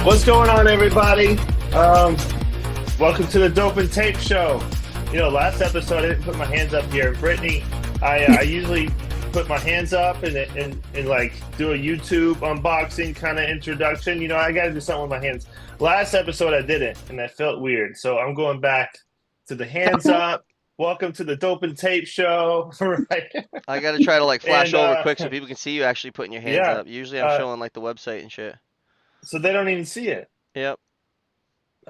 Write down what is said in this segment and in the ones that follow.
What's going on, everybody? Welcome to the Dope and Tape Show. You know, last episode I didn't put my hands up here. Brittany, I usually put my hands up and like do a YouTube unboxing kind of introduction. You know, I got to do something with my hands. Last episode I didn't, and that felt weird. So I'm going back to the hands up. Welcome to the Dope and Tape Show. Right? I got to try to like flash And, over quick so people can see you actually putting your hands yeah, up. Usually I'm showing like the website and shit. So they don't even see it. Yep.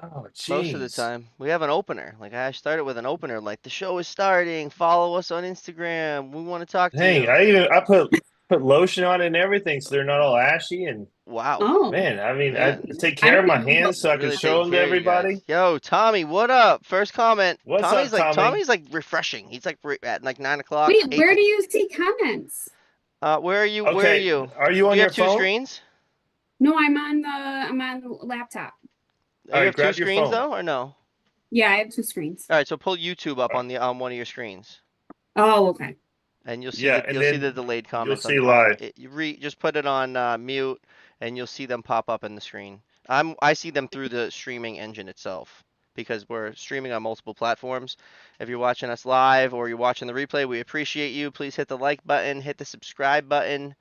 Oh, jeez. Most of the time. We have an opener. Like I started with an opener. Like the show is starting. Follow us on Instagram. We want to talk to you. I put lotion on it and everything so they're not all ashy. And wow. Oh, man, I mean, Yeah. I take care of my hands so I can Really show taking them to care of you guys. everybody. Yo, Tommy, what up? First comment. What's Tommy's up, like Tommy? Tommy's like refreshing. He's like at like 9 o'clock. wait, where do you see comments? Where are you? Okay, Where are you? are you on Do you your have two phone? screens? No, I'm on the laptop. You Alright, have two grab your screens phone. though, or no? Yeah, I have two screens. All right, so pull YouTube up on one of your screens. Oh, okay. And you'll see Yeah, the, and you'll see then the delayed comments. see on live. Just put it on mute, and you'll see them pop up in the screen. I see them through the streaming engine itself because we're streaming on multiple platforms. If you're watching us live or you're watching the replay, we appreciate you. Please hit the like button, hit the subscribe button,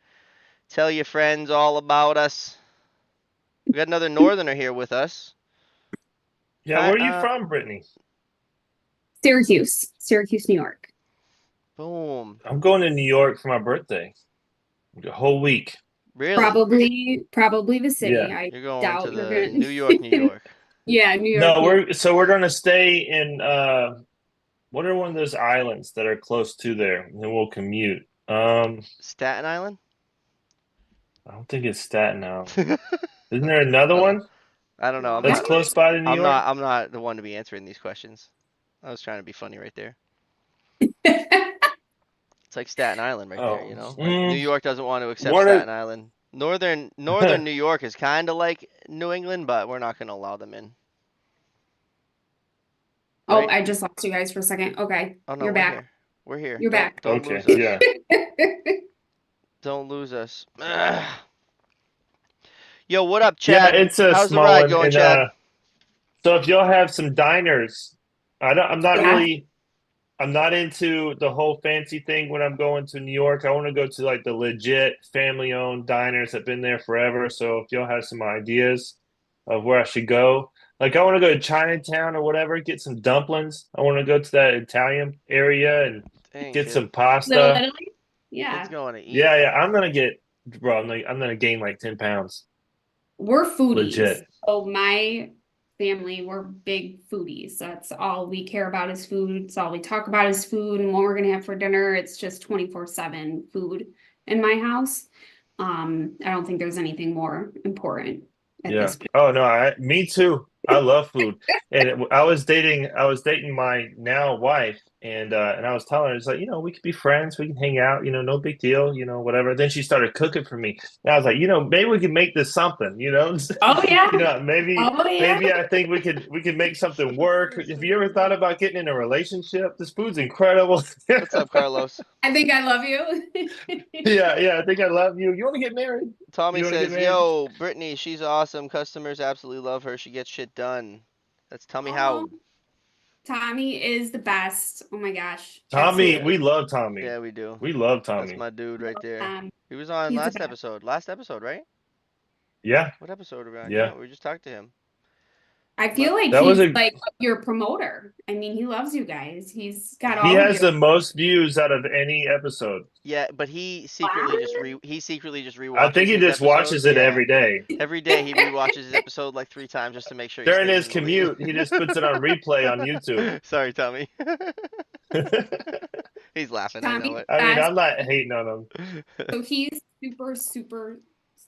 tell your friends all about us. We got another Northerner here with us. Yeah, where are you from, Brittany? Syracuse, New York. Boom. I'm going to New York for my birthday. The whole week. Really? Probably the city. Yeah. I You're going doubt to you're the gonna... New York. Yeah, New York. No, yeah. we're gonna stay in what are one of those islands that are close to there, and then we'll commute. Staten Island? I don't think it's Staten Island. Isn't there another one I don't know. I'm that's not, close by to New York? I'm not the one to be answering these questions. I was trying to be funny right there. It's like Staten Island right there, you know? Like New York doesn't want to accept Staten Island. Northern New York is kind of like New England, but we're not going to allow them in. Oh, Right? I just lost you guys for a second. Okay, Oh no, you're we're back. here. We're here. You're back. Don't Okay, lose us. yeah. Don't lose us. Yo, what up, Chad? Yeah, it's a How's the small ride one. going, And, Chad? so if y'all have some diners, I'm not Yeah. really, I'm not into the whole fancy thing when I'm going to New York. I want to go to like the legit family-owned diners that have been there forever. So if y'all have some ideas of where I should go, like I want to go to Chinatown or whatever, get some dumplings. I want to go to that Italian area and Dang, get kid. some Little pasta. Italy? Yeah. It's going to eat. Yeah, I'm gonna get, bro. I'm gonna gain like 10 pounds. We're foodies. Legit. So my family, we're big foodies. That's all we care about is food. It's all we talk about is food and what we're gonna have for dinner. It's just 24/7 food in my house. I don't think there's anything more important at Yeah. this point. Oh no, me too. I love food. And I was dating my now wife, and I was telling her, it's like, you know, we could be friends, we can hang out, you know, no big deal, you know, whatever. Then she started cooking for me. And I was like, you know, maybe we could make this something, you know? Oh yeah. You know, maybe Oh yeah. maybe I think we could make something work. Have you ever thought about getting in a relationship? This food's incredible. What's up, Carlos? I think I love you. Yeah, I think I love you. You want to get married? Tommy You wanna get says, married? yo, Brittany, she's awesome. Customers absolutely love her. She gets shit done. That's Tommy Howard. Oh, Tommy is the best. Oh my gosh. Tommy, Absolutely. we love Tommy. Yeah, we do. We love That's Tommy. my dude right there. He was on he's the last best. episode. Last episode, right? Yeah. What episode are we on? Yeah. We just talked to him. I feel like That was he's a- like your promoter. I mean, he loves you guys. He's got all He of has your the most views out of any episode. Yeah, but he secretly just rewatches. I think he his just watches episodes. it Yeah. every day. Every day he rewatches his episode like 3 times just to make sure he During stays his in the lead. commute, he just puts it on replay on YouTube. Sorry, Tommy. He's laughing. I know Tommy. it. I mean, I'm not hating on him. So he's super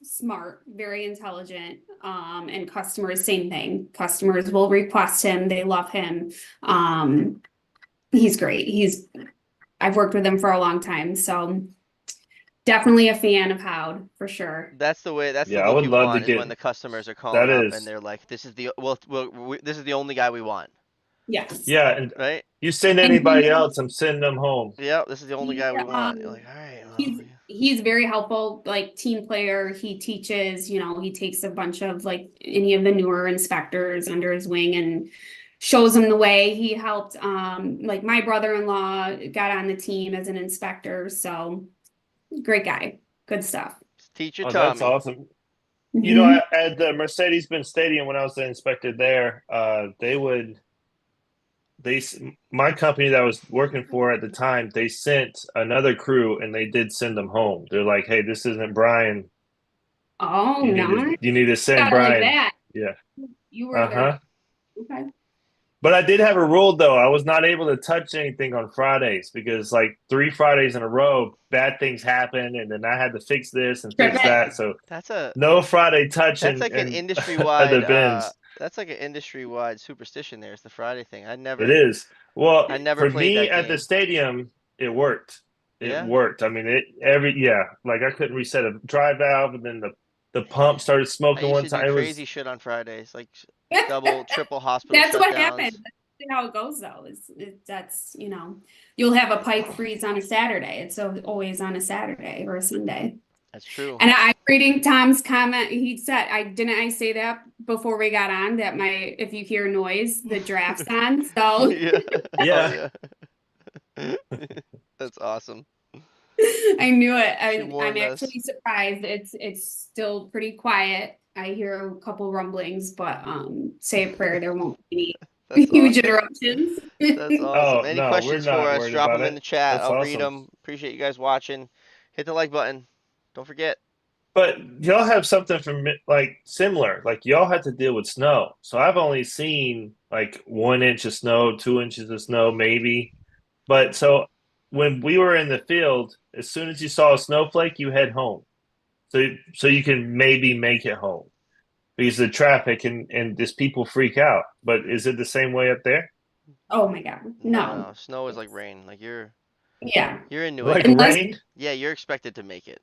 smart, very intelligent. And customers, same thing. Customers will request him. They love him. He's great. I've worked with him for a long time, so definitely a fan of Howd for sure. That's the way. That's Yeah, the I look would you love to want is get- when the customers are calling That up is- and they're like, "This is the this is the only guy we want." Yes. Yeah, and Right? you send anybody else, I'm sending them home. Yeah, this is the only guy we Yeah, want. You're like, all right. Well, he's very helpful, like team player. He teaches, he takes a bunch of like any of the newer inspectors under his wing and shows them the way. He helped, like my brother-in-law got on the team as an inspector. So great guy, good stuff. Teacher Oh, that's Tommy. awesome. You know, at the Mercedes-Benz Stadium when I was the inspector there, my company that I was working for at the time, they sent another crew and they did send them home. They're like, "Hey, this isn't Brian. Oh, nice. You need to send Got it like Brian." that. Yeah. You were there. Uh-huh. Okay. But I did have a rule though. I was not able to touch anything on Fridays because like 3 Fridays in a row, bad things happen, and then I had to fix this and Trip fix it. that. So That's a no Friday that's touching like an and at industry-wide the bins. that's like an industry-wide superstition there. It's the Friday thing. It is. Well, I never for played me that at the game. stadium, it worked. It Yeah? worked. I mean, like I couldn't reset a drive valve, and then the pump started I smoking used one to do time. It crazy was shit on Fridays, like double, triple hospital That's what happens. shutdowns. That's how it goes though. That's, you'll have a pipe freeze on a Saturday. It's always on a Saturday or a Sunday. That's true. And I'm reading Tom's comment. He said, I say that before we got on that if you hear noise, the draft's on. Oh So yeah. yeah. Oh yeah. That's awesome. I knew it. She I'm warned us. actually surprised. It's still pretty quiet. I hear a couple rumblings, but say a prayer. There won't be any That's huge awesome. interruptions. That's awesome. Oh Any no, we're questions for not us? worried Drop about them in it. the chat. That's I'll read awesome. them. Appreciate you guys watching. Hit the like button. Don't forget. But y'all have something from like similar. Like y'all had to deal with snow. So I've only seen like 1 inch of snow, 2 inches of snow, maybe. But so when we were in the field, as soon as you saw a snowflake, you head home. So you can maybe make it home because the traffic and just people freak out. But is it the same way up there? Oh my God. No. No, snow is like rain. Like Yeah. you're in New Like England. Unless, rain? Yeah, you're expected to make it.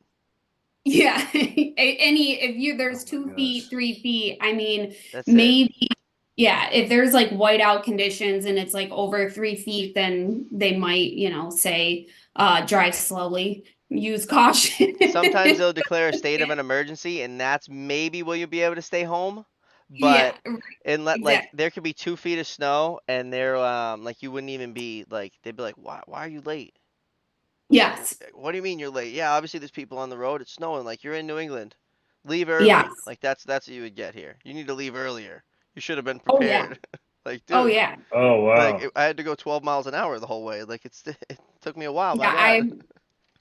yeah. If there's Oh my 2 feet, gosh. 3 feet, I mean, That's it. maybe, yeah, if there's like whiteout conditions and it's like over 3 feet, then they might, say, drive slowly, use caution. Sometimes they'll declare a state of an emergency, and that's maybe will you be able to stay home. Yeah, But right, and let like exactly. there could be 2 feet of snow, and they're like you wouldn't even be like they'd be like why are you late? Yes. What do you mean you're late? Yeah, obviously there's people on the road. It's snowing. Like you're in New England. Leave early. Yes. Like that's what you would get here. You need to leave earlier. You should have been Oh yeah. prepared. Like Oh dude, yeah. Oh like wow. I had to go 12 miles an hour the whole way. Like it took me a while. My Yeah. bad.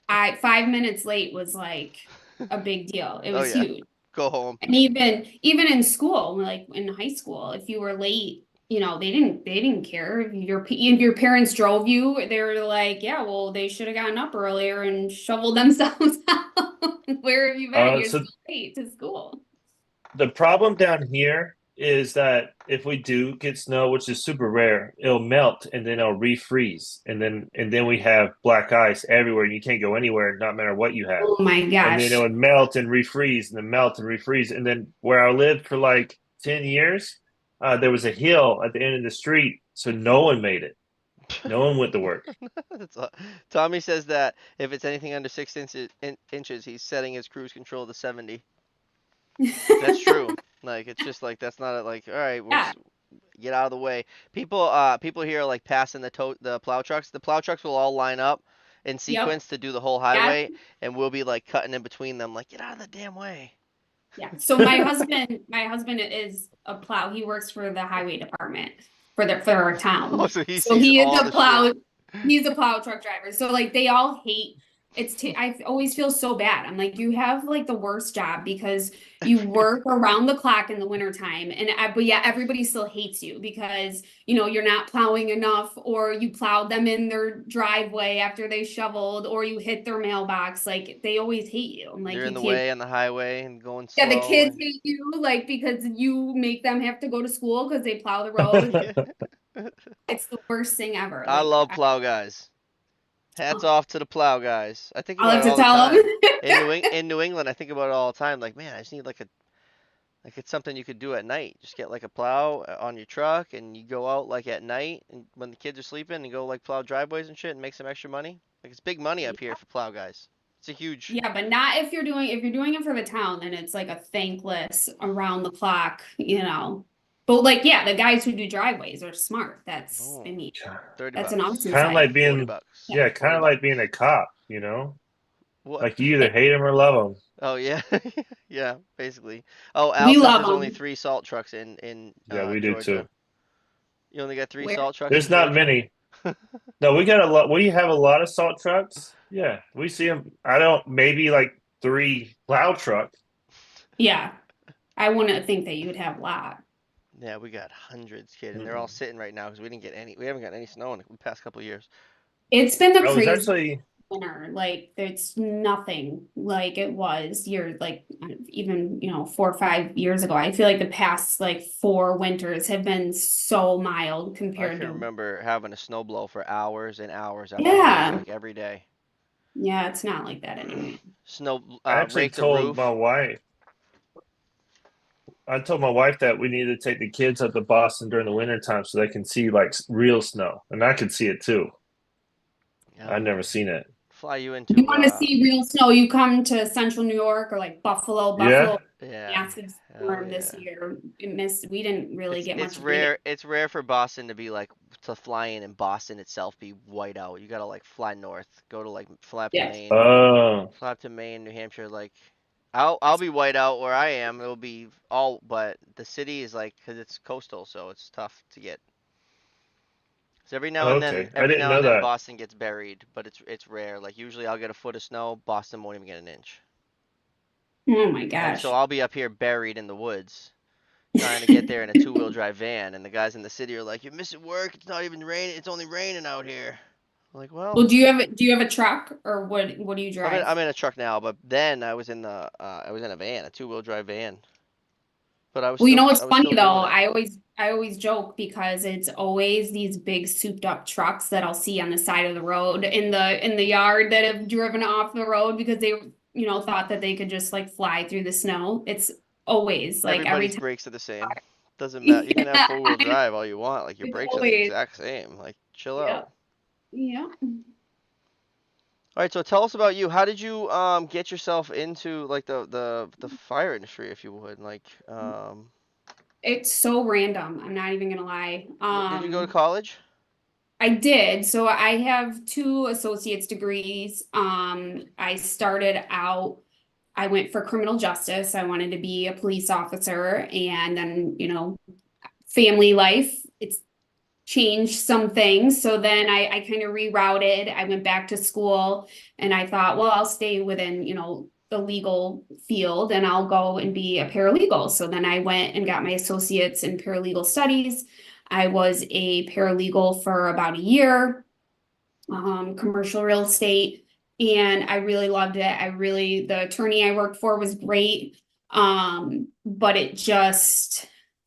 I 5 minutes late was like a big deal. It Oh was yeah, huge. go home. And even in school, like in high school, if you were late, they didn't care if your parents drove you. They were like, yeah, well, they should have gotten up earlier and shoveled themselves out. Where have you been? You're So still late to school. the problem down here is that if we do get snow, which is super rare, it'll melt and then it'll refreeze, and then we have black ice everywhere. You can't go anywhere, not matter what you have. Oh my And then it gosh. would melt and refreeze, and then melt and refreeze. And then where I lived for like 10 years, there was a hill at the end of the street, so no one made it. No one went to work. That's all. Tommy says that if it's anything under 6 inches, he's setting his cruise control to 70. That's true. Like it's just like that's not like all right, Yeah. get out of the way. People here are like passing the plow trucks. The plow trucks will all line up in Yep. sequence to do the whole Yeah. highway, and we'll be like cutting in between them, like get out of the damn way. Yeah. So my husband is a plow. He works for the highway department for our Oh, town. so he So sees he is all a the shit. plow. He's a plow truck driver. So like they all hate I always feel so bad. I'm like, you have like the worst job because you work around the clock in the wintertime. But yeah, everybody still hates you because, you're not plowing enough or you plowed them in their driveway after they shoveled or you hit their mailbox. Like they always hate you. I'm like, You're in you the can't. way on the highway and going Yeah, the slow kids and hate you, like because you make them have to go to school because they plow the road. yeah. It's the worst thing ever. I Like, love plow guys. Hats off to the plow guys. I think I'll about have it to all the tell them. time. In New England, I think about it all the time. Like, man, I just need like it's something you could do at night. Just get like a plow on your truck and you go out like at night and when the kids are sleeping and go like plow driveways and shit and make some extra money. Like it's big money up here for plow guys. It's a huge. Yeah, but not if you're doing it for the town, then it's like a thankless around the clock, you know. But like, yeah, the guys who do driveways are smart. That's, I Boom. mean, 30 that's an bucks. awesome Kind of side. like 40 being, bucks. Yeah. yeah, kind 40 of like bucks. being a cop, you know? What? Like you either hate them or love them. Oh yeah, yeah, basically. Oh, Al We says love there's only them. 3 salt trucks in Yeah, we do too. Georgia. You only got three Where? salt trucks There's in not Georgia? many. No, we got a lot. We have a lot of salt trucks. Yeah, we see them. I don't, maybe like 3 plow trucks. Yeah. I wouldn't think that you would have a lot. Yeah, we got hundreds, kid, and they're all Mm-mm. sitting right now because we didn't get any. We haven't got any snow in the past couple of years. It's been the I was crazy actually, winter. Like there's nothing like it was years like even 4 or 5 years ago. I feel like the past like 4 winters have been so mild I compared can to remember having a snow blow for hours and hours out my roof, yeah. like every day. Yeah, it's not like that anymore. Snow, I actually rake the told my roof. wife. I told my wife that we needed to take the kids up to Boston during the winter time so they can see like real snow, and I could see it too. I'd Um, never seen it. fly you You into want to see real snow, you come to central New York or like Buffalo. Yeah. yeah, Massive hell storm this yeah. year. We didn't really get It's much rain. rare. It's rare for Boston to be like to fly in and Boston itself be white out. You gotta like fly north, go to like fly up to Yeah. Maine, Oh, fly up to Maine, New Hampshire. Like I'll be white out where I am. It'll be all, but the city is like because it's coastal, so it's tough to get. So okay. I every didn't now know and then that. Boston gets buried, but it's rare. Like usually I'll get a foot of snow. Boston won't even get an inch. Oh my And so gosh. I'll be up here buried in the woods, trying to get there in a two-wheel drive van, and the guys in the city are like, "You're missing work. It's not even raining. It's only raining out here." I'm like, Well, well, do you have a truck or what do you drive? I'm in a truck now, but then I was in a van, a two-wheel drive van. But Well, you know what's I was funny still though? doing it. I always joke because it's always these big souped up trucks that I'll see on the side of the road in the yard that have driven off the road because they thought that they could just like fly through the snow. It's always like every Everybody's time. brakes are the same. Doesn't matter. You can have Yeah, four-wheel drive all you want. Like your it's brakes are the always exact same. Like chill yeah. out. Yeah. All right, so tell us about you. How did you get yourself into like the fire industry, if you would? Like It's so random. I'm not even gonna lie. what did you go to college? I did. So I have 2 associate's degrees. I started out, I went for criminal justice. I wanted to be a police officer, and then, family life, it's changed some things. So then I kind of rerouted. I went back to school and I thought, well, I'll stay within, the legal field and I'll go and be a paralegal. So then I went and got my associates in paralegal studies. I was a paralegal for about a year, commercial real estate, and I really loved it. The attorney I worked for was great. But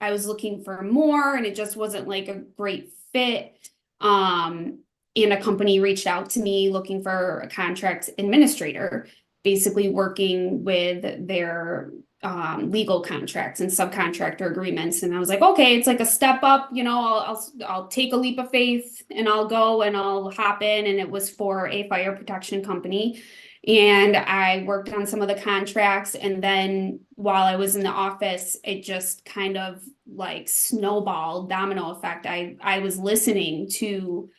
I was looking for more and it just wasn't like a great fit. And a company reached out to me looking for a contract administrator, basically working with their legal contracts and subcontractor agreements. And I was like, okay, it's like a step up, I'll take a leap of faith and I'll go and I'll hop in. And it was for a fire protection company. And I worked on some of the contracts. And then while I was in the office, it just kind of like snowballed, domino effect. I was listening to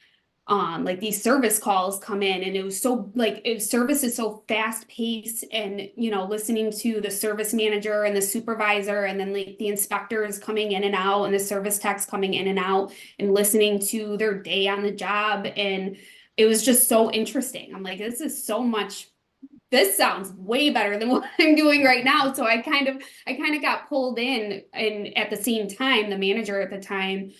like these service calls come in, and it was so like service is so fast paced, and listening to the service manager and the supervisor and then like the inspectors coming in and out and the service techs coming in and out and listening to their day on the job, and it was just so interesting. I'm like, this sounds way better than what I'm doing right now. So I kind of got pulled in, and at the same time the manager at the time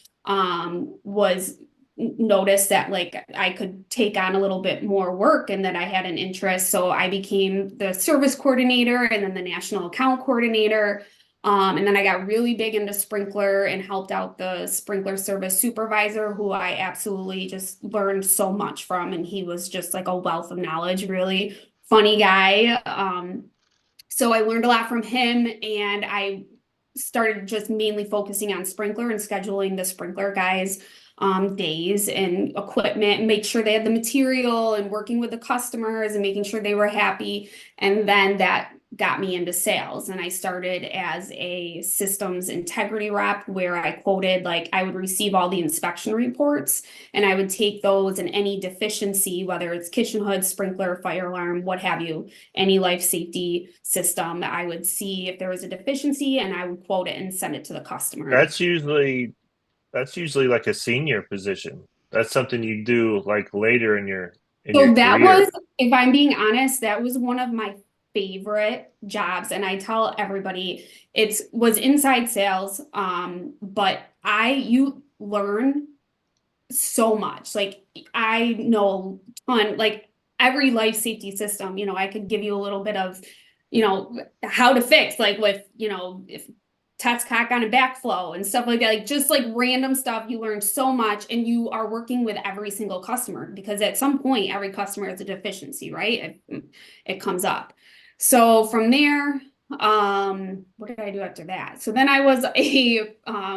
was noticed that like I could take on a little bit more work and that I had an interest. So I became the service coordinator and then the national account coordinator. And then I got really big into sprinkler and helped out the sprinkler service supervisor, who I absolutely just learned so much from. And he was just like a wealth of knowledge, really funny guy. So I learned a lot from him, and I started just mainly focusing on sprinkler and scheduling the sprinkler guys days and equipment and make sure they had the material and working with the customers and making sure they were happy. And then that got me into sales. And I started as a systems integrity rep where I quoted, like, I would receive all the inspection reports and I would take those and any deficiency, whether it's kitchen hood, sprinkler, fire alarm, what have you, any life safety system, I would see if there was a deficiency and I would quote it and send it to the customer. That's usually like a senior position. That's something you do like later in your So that career. was, if I'm being honest, that was one of my favorite jobs. And I tell everybody it was inside sales. But you learn so much. Like I know a ton, like every life safety system, I could give you a little bit of, how to fix, like with, if Tet's cock on a backflow and stuff like that, like just like random stuff. You learn so much and you are working with every single customer because at some point every customer has a deficiency, right? It comes up. So from there, what did I do after that? So then I was a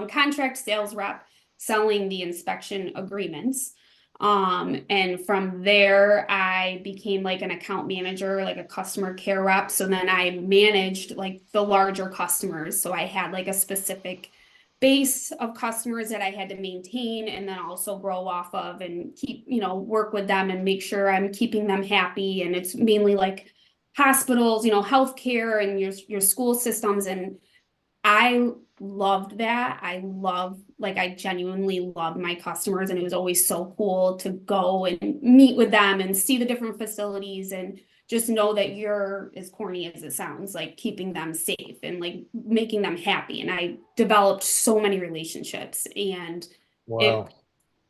contract sales rep selling the inspection agreements. And from there, I became like an account manager, like a customer care rep. So then I managed like the larger customers. So I had like a specific base of customers that I had to maintain and then also grow off of and keep, work with them and make sure I'm keeping them happy. And it's mainly like hospitals, healthcare and your school systems. And I loved that. I genuinely love my customers, and it was always so cool to go and meet with them and see the different facilities and just know that you're, as corny as it sounds, like keeping them safe and like making them happy. And I developed so many relationships and Wow.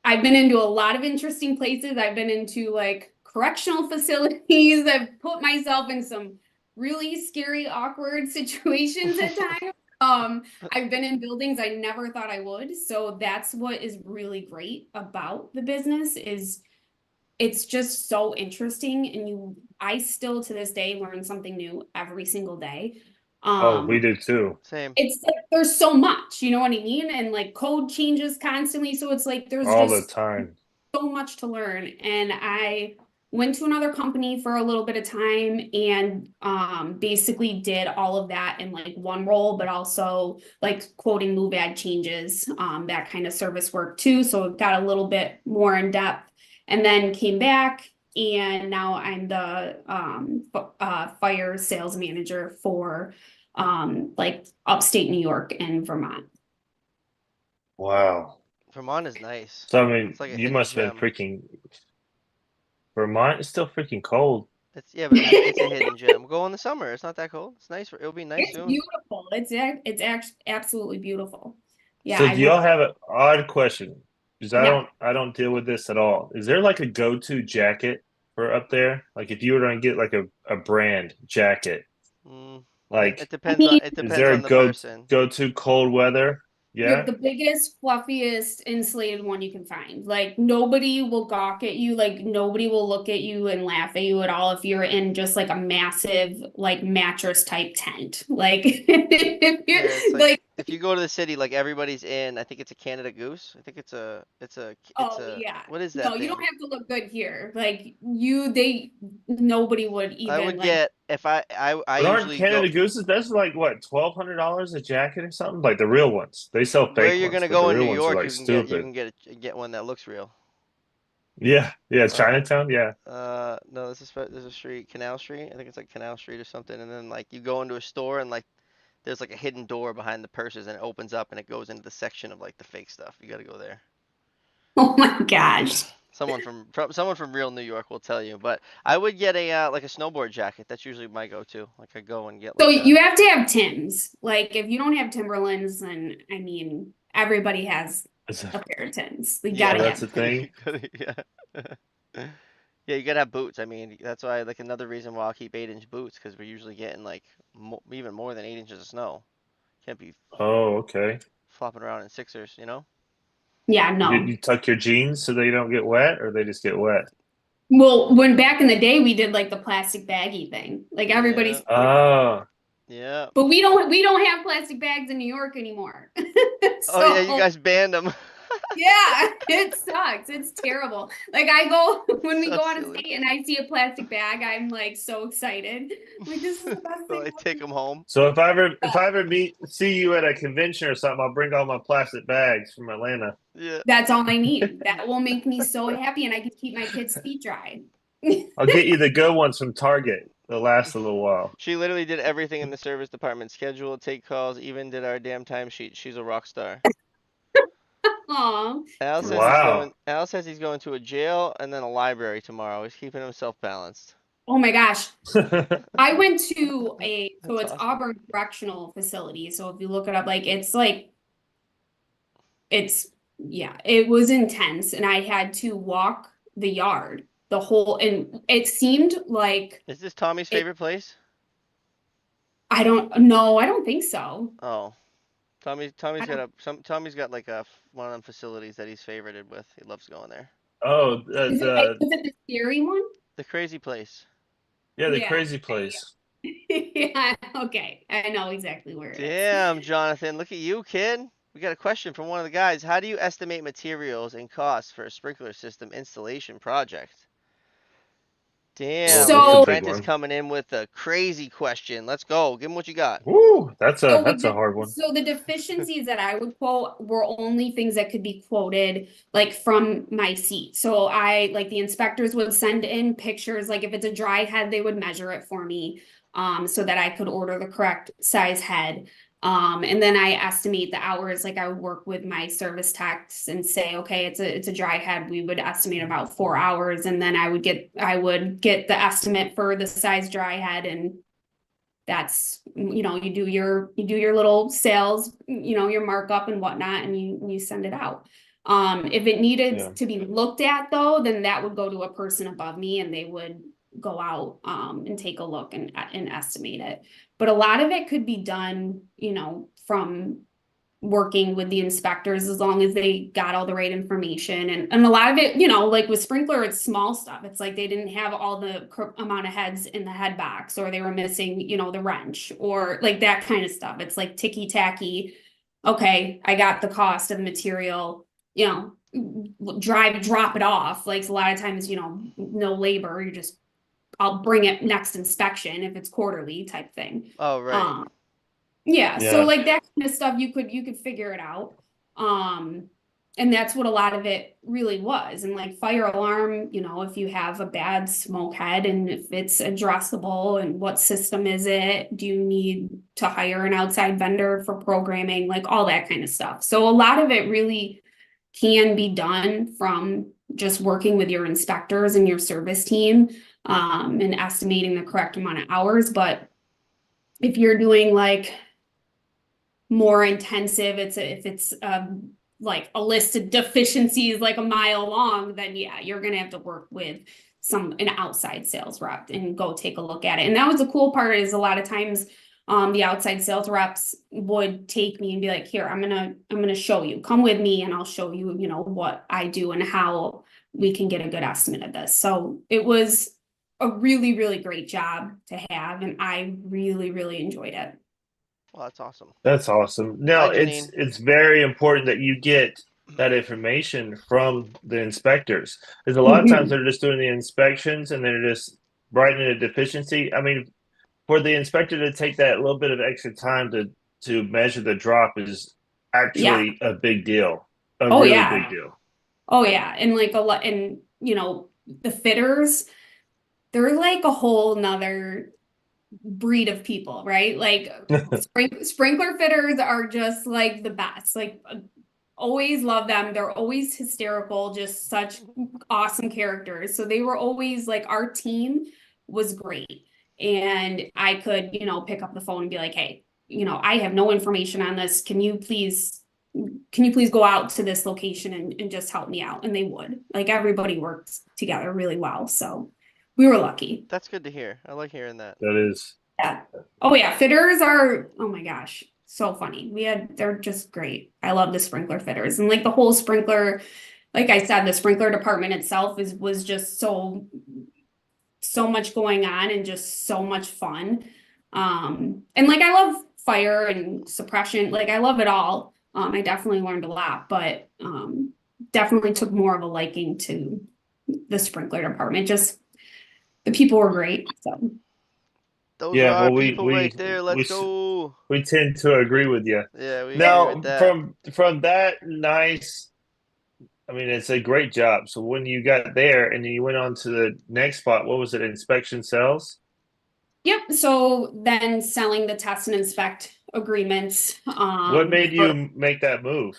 I've been into a lot of interesting places. I've been into like correctional facilities. I've put myself in some really scary, awkward situations at times. I've been in buildings I never thought I would. So that's what is really great about the business is it's just so interesting. And I still to this day learn something new every single day. Oh, we do too. Same. It's like there's so much, you know what I mean? And like code changes constantly. So it's like there's All the just time. so much to learn. And I went to another company for a little bit of time and basically did all of that in like one role, but also like quoting move ad changes, that kind of service work too. So it got a little bit more in depth and then came back. And now I'm the fire sales manager for like upstate New York and Vermont. Wow. Vermont is nice. So I mean, It's like a you hidden must have gem. been freaking. Vermont is still freaking cold. Yeah, but it's a hidden gem. Go in the summer. It's not that cold. It's nice. It'll be nice It's soon. beautiful. It's actually absolutely beautiful. Yeah, So do y'all have an odd question? Because Yeah. I don't deal with this at all. Is there like a go-to jacket for up there? Like if you were to get like a brand jacket, Mm, like it depends on it is depends there a on the person. go-to cold weather? You have Yeah. the biggest, fluffiest, insulated one you can find. Like nobody will gawk at you. Like nobody will look at you and laugh at you at all if you're in just like a massive like mattress type tent. Like if Yeah, you're it's like like, if you go to the city, like everybody's in. I think it's a Canada Goose. I think it's oh a yeah. what is No, that you don't thing? have to look good here. Like nobody would I even would like. get if I But aren't usually go Canada Gooses? That's like what, $1,200 a jacket or something? Like the real ones. They sell where fake you're ones, gonna but the go in New real ones are York. like You stupid. can get one that looks real. Yeah, yeah, Uh, Chinatown, yeah. no, there's a street, Canal Street. I think it's like Canal Street or something. And then like you go into a store and like there's like a hidden door behind the purses and it opens up and it goes into the section of like the fake stuff. You got to go there. Oh my gosh. Someone from real New York will tell you. But I would get a like a snowboard jacket. That's usually my go-to. Like I go and get So like a. you have to have Tims. Like if you don't have Timberlands, then I mean everybody has Is a that- pair of Tims. We Yeah. Oh, gotta that's have. the thing. Yeah. Yeah, you gotta have boots. I mean, that's why like another reason why I'll keep 8-inch boots because we're usually getting like even more than 8 inches of snow. Can't be Oh, okay. flopping around in sixers, you know? Yeah, You, no. you tuck your jeans so they don't get wet, or they just get wet? Well, when back in the day we did like the plastic baggy thing. Like Yeah, everybody's Oh, yeah. but we don't have plastic bags in New York anymore. Oh yeah, you So guys banned them. Yeah, it sucks. It's terrible. Like I go when we So go on a silly. date and I see a plastic bag, I'm like so excited. Like this is the best So thing I take them home. So if I ever see you at a convention or something, I'll bring all my plastic bags from Atlanta. Yeah. That's all I need. That will make me so happy and I can keep my kids' feet dry. I'll get you the good ones from Target. They'll last a little while. She literally did everything in the service department. Schedule, take calls, even did our damn timesheet. She's a rock star. Aw. Wow. Al says he's going to a jail and then a library tomorrow. He's keeping himself balanced. Oh my gosh. I went to so That's it's awesome. Auburn Correctional Facility. So if you look it up, like it's yeah, it was intense and I had to walk the yard the whole and it seemed like Is this Tommy's favorite place? I don't know, I don't think so. Oh, I don't, Tommy's got like one of them facilities that he's favorited with. He loves going there. Oh, is it the scary one? The crazy place. the Yeah. crazy place. Yeah, okay. I know exactly where it is. Damn, Jonathan, look at you, kid. We got a question from one of the guys. How do you estimate materials and costs for a sprinkler system installation project? Damn, Whoa, the that's a So big apprentice one. coming in with a crazy question. Let's go. Give him what you got. Woo, that's So a hard one. so the deficiencies that I would quote were only things that could be quoted like from my seat. So I like the inspectors would send in pictures, like if it's a dry head, they would measure it for me so that I could order the correct size head. And then I estimate the hours, like I would work with my service techs and say, okay, it's a dry head. We would estimate about 4 hours, and then I would get the estimate for the size dry head, and that's you do your little sales, your markup and whatnot, and you send it out. If it needed Yeah. to be looked at though, then that would go to a person above me and they would go out and take a look and estimate it. But a lot of it could be done, from working with the inspectors as long as they got all the right information, and a lot of it, like with sprinkler, it's small stuff. It's like they didn't have all the amount of heads in the head box, or they were missing the wrench, or like that kind of stuff. It's like ticky tacky. Okay, I got the cost of the material, drop it off. Like a lot of times, no labor, I'll bring it next inspection if it's quarterly type thing. Oh, right. Yeah, so Yeah. like that kind of stuff you could figure it out. And that's what a lot of it really was. And like fire alarm, if you have a bad smoke head and if it's addressable, and what system is it? Do you need to hire an outside vendor for programming? Like all that kind of stuff. So a lot of it really can be done from just working with your inspectors and your service team, and estimating the correct amount of hours. But if you're doing like more intensive, if it's like a list of deficiencies like a mile long, then yeah, you're gonna have to work with an outside sales rep and go take a look at it. And that was the cool part, is a lot of times the outside sales reps would take me and be like, here, I'm gonna show you, come with me and I'll show you, what I do and how we can get a good estimate of this. So it was a really, really great job to have, and I really, really enjoyed it. Well, that's awesome. That's awesome. Now, Hi, Janine. it's very important that you get that information from the inspectors. Because a lot of times they're just doing the inspections and they're just writing a deficiency. I mean, for the inspector to take that little bit of extra time to measure the drop is Yeah. actually a big deal. A Oh, really yeah. big deal. Oh yeah, and like a lot, and the fitters, they're like a whole nother breed of people, right? Like sprinkler fitters are just like the best. Like always love them. They're always hysterical, just such awesome characters. So they were always like, our team was great. And I could, pick up the phone and be like, hey, I have no information on this. Can you please go out to this location and just help me out? And they would. Like everybody worked together really well. So we were lucky. That's good to hear. I like hearing that. That is. Yeah. Oh yeah, fitters are, oh my gosh, so funny. They're just great. I love the sprinkler fitters, and like the whole sprinkler, like I said, the sprinkler department itself was just so much going on and just so much fun. And like I love fire and suppression, like I love it all. I definitely learned a lot, but definitely took more of a liking to the sprinkler department. Just the people were great. So Those are Yeah, our well, people right there. Let's go. we tend to agree with you. Yeah, we agree with Now, that. from that nice, I mean, it's a great job. So when you got there and then you went on to the next spot, what was it? Inspection sales? yep. So then selling the test and inspect agreements. What made you make that move?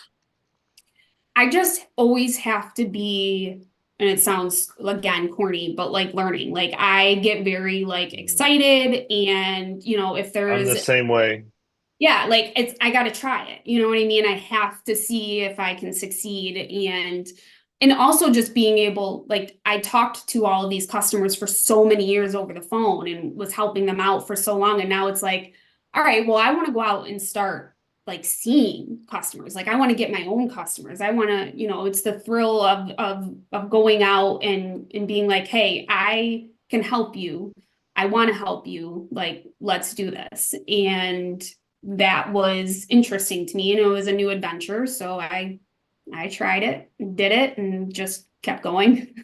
I just always have to be, and it sounds again corny, but like learning. Like I get very like excited, and if I'm there's the same way. yeah, like I gotta try it. You know what I mean? I have to see if I can succeed, and also just being able, like I talked to all of these customers for so many years over the phone and was helping them out for so long, and now it's like, all right, well, I want to go out and start like seeing customers. Like I want to get my own customers. I want to, it's the thrill of going out and being like, hey, I can help you. I want to help you. Like, let's do this. And that was interesting to me, and it was a new adventure. So I tried it, did it, and just kept going.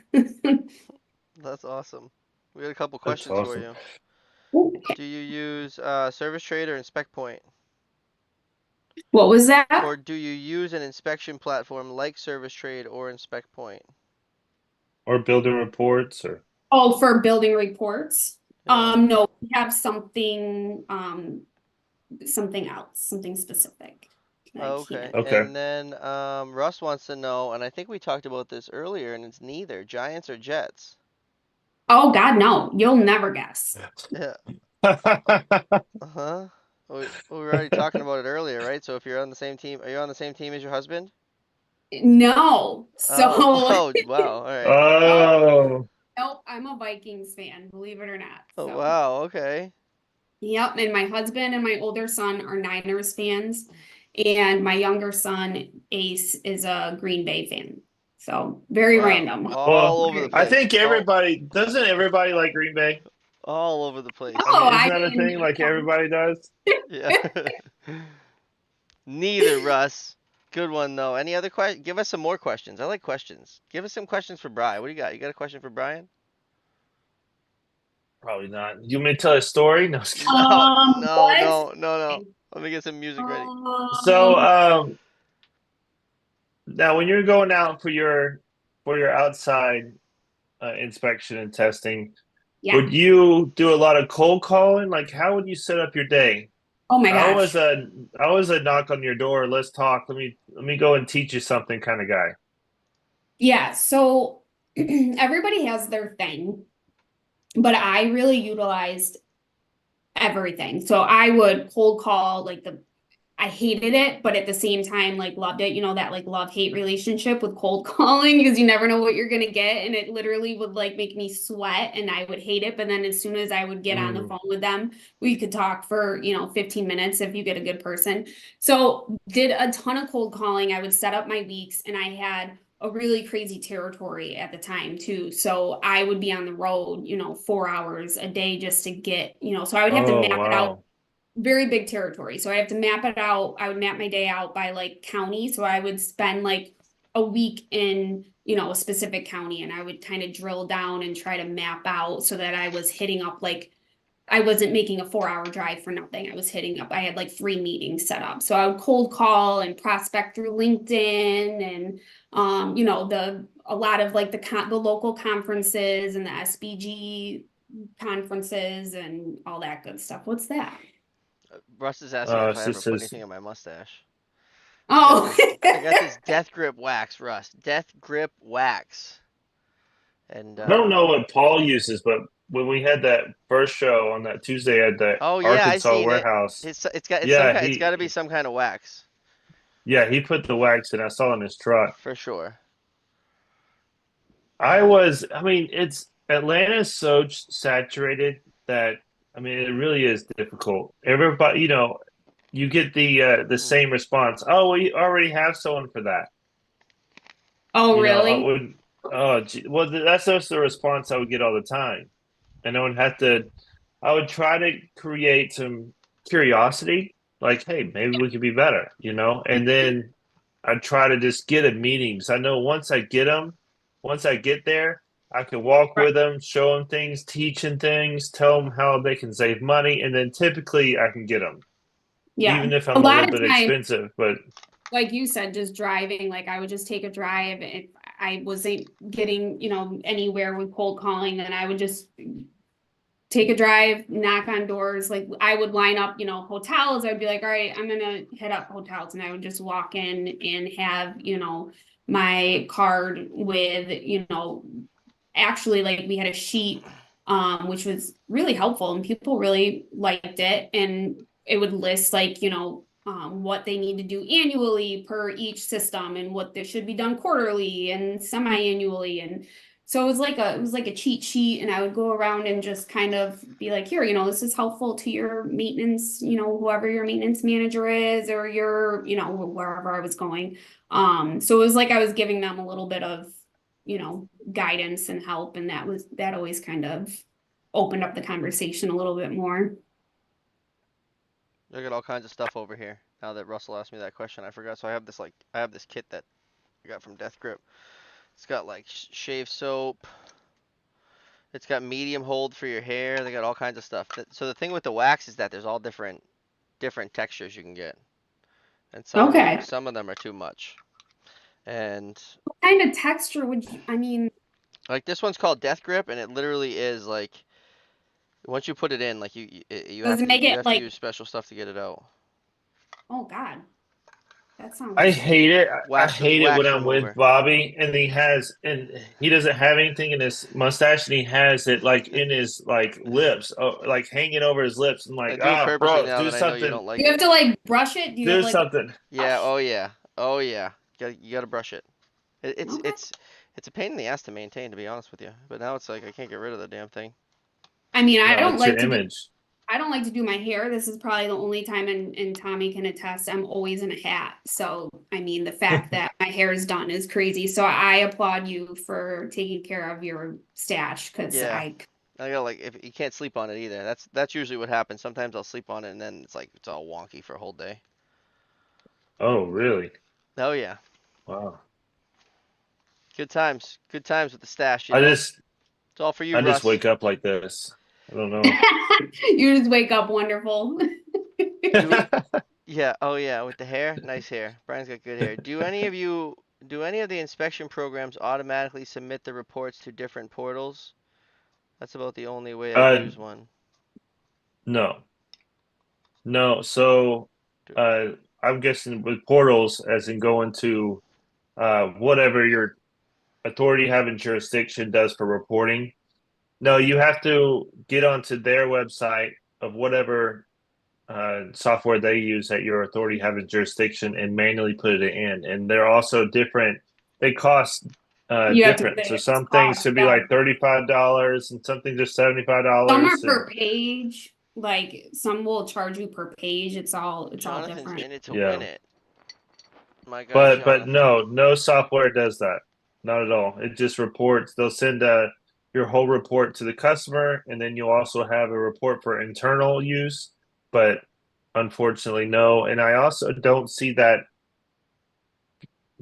That's awesome. We got a couple That's questions for awesome. you. Do you use Service Trade or Inspect Point? What was that? Or do you use an inspection platform like Service Trade or Inspect Point? Or building reports or Oh, for building reports. Yeah. No, we have something else, something specific. I Okay. can't. okay. And then Russ wants to know, and I think we talked about this earlier, and it's neither Giants or Jets. Oh God, no, you'll never guess. Yeah. Uh-huh. We were already talking about it earlier, right? So if you're on the same team, are you on the same team as your husband? No. Oh, So oh, wow. All right. nope, Oh, nope, I'm a Vikings fan, believe it or not. Oh, So wow. Okay. yep, and my husband and my older son are Niners fans, and my younger son, Ace, is a Green Bay fan. So very Wow. random. well, All over the I place. think doesn't everybody like Green Bay? All over the place. I Oh, mean, isn't I that a didn't thing? Like know. everybody does? Yeah. Neither, Russ. Good one though. Any other question? Give us some more questions. I like questions. Give us some questions for Brian. What do you got? You got a question for Brian? Probably not. You want me to tell a story? No, just kidding. No, no, What? no, no, no. Let me get some music ready. So, Um, now when you're going out for your outside inspection and testing, yeah. would you do a lot of cold calling? Like, how would you set up your day? Oh my I was gosh. a I was a knock on your door. Let's talk. Let me go and teach you something kind of guy. Yeah, so everybody has their thing, but I really utilized everything. So I would cold call like I hated it, but at the same time, like loved it. You know, that like love-hate relationship with cold calling because you never know what you're gonna get. And it literally would like make me sweat and I would hate it. But then as soon as I would get on the Mm. phone with them, we could talk for, 15 minutes if you get a good person. So did a ton of cold calling. I would set up my weeks and I had a really crazy territory at the time too. So I would be on the road, 4 hours a day just to get, so I would have to Oh map it out, wow. very big territory. So I have to map it out. I would map my day out by like county. So I would spend like a week in, a specific county, and I would kind of drill down and try to map out so that I was hitting up like I wasn't making a 4 hour drive for nothing. I was hitting up, I had like 3 meetings set up. So I would cold call and prospect through LinkedIn and a lot of like the local conferences and the SBG conferences and all that good stuff. What's that? Russ is asking if I This ever put says anything on my mustache. I got Oh, this. I got this Death Grip wax, Russ. Death Grip wax. And I don't know what Paul uses, but when we had that first show on that Tuesday at the oh yeah, I Arkansas seen it. warehouse, It's some yeah, kind. It's got to be some kind of wax he put the wax in. I saw in his truck. for sure. I mean, it's Atlanta's so saturated that I mean, it really is difficult. Everybody, you get the Mm. same response. Oh, we already have someone for that. oh, I really? would. Oh, gee, well, that's just the response I would get all the time, and I would have to. I would try to create some curiosity, like, hey, maybe we could be better, and then I try to just get a meeting because I know once I get them, once I get there, I can walk Right. with them, show them things, teach them things, tell them how they can save money, and then typically I can get them, Yeah. even if A I'm a lot little of bit times, expensive. But like you said, just driving, like I would just take a drive if I wasn't getting, anywhere with cold calling, then I would just take a drive, knock on doors. Like I would line up, hotels. I'd be like, all right, I'm gonna hit up hotels, and I would just walk in and have, my card with, actually like we had a sheet, which was really helpful and people really liked it. And it would list like, what they need to do annually per each system and what this should be done quarterly and semi-annually. And so it was like a cheat sheet, and I would go around and just kind of be like, here, this is helpful to your maintenance, whoever your maintenance manager is, or your, wherever I was going. So it was like I was giving them a little bit of, guidance and help, and that always kind of opened up the conversation a little bit more. I got all kinds of stuff over here. Now that Russell asked me that question, I forgot. So I have this kit that I got from Death Grip. It's got like shave soap. It's got medium hold for your hair. They got all kinds of stuff. So the thing with the wax is that there's all different textures you can get, and Okay. some of them are too much. And What kind of texture would you, I mean, like this one's called Death Grip, and it literally is like once you put it in, like does it make you it have to like, use special stuff to get it out. oh God, that I sounds, hate it. I Wax hate it when wax I'm with remover. Bobby and he doesn't have anything in his mustache and he has it like in his like lips, like hanging over his lips. I'm I like, do it purposely bro, now do that I know you something, don't like you have it. to like brush it? Do you have do like a something. Yeah, brush? oh yeah. Oh yeah. You gotta brush it. It it's Okay. it's it's a pain in the ass to maintain, to be honest with you. But now it's like I can't get rid of the damn thing. I mean, I No, don't it's your like to do image. I don't like to do my hair. This is probably the only time, and Tommy can attest, I'm always in a hat. So, I mean, the fact that my hair is done is crazy. So I applaud you for taking care of your stash, because Yeah. I got like if you can't sleep on it either. That's usually what happens. Sometimes I'll sleep on it and then it's like it's all wonky for a whole day. Oh, really? Oh yeah. Wow. Good times. Good times with the stash, you I know? just It's all for you, I just Russ. wake up like this. I don't know. you just wake up wonderful. Do Yeah, oh yeah, with the hair, nice hair. Brian's got good hair. Do any of the inspection programs automatically submit the reports to different portals? That's about the only way I've Uh, used one. no, no. So, Do- uh, I'm guessing with portals, as in going to whatever your authority having jurisdiction does for reporting. No, you have to get onto their website of whatever software they use at your authority having jurisdiction and manually put it in. And they're also different. They cost You have to different. So say some things cost, could be yeah. like $35 and some things are Some are $75. And per page. Like some will charge you per page. It's all Jonathan's different. in it to win yeah, it. My guy but Jonathan. no software does that. Not at all. It just reports. They'll send your whole report to the customer, and then you'll also have a report for internal use. But unfortunately, no. And I also don't see that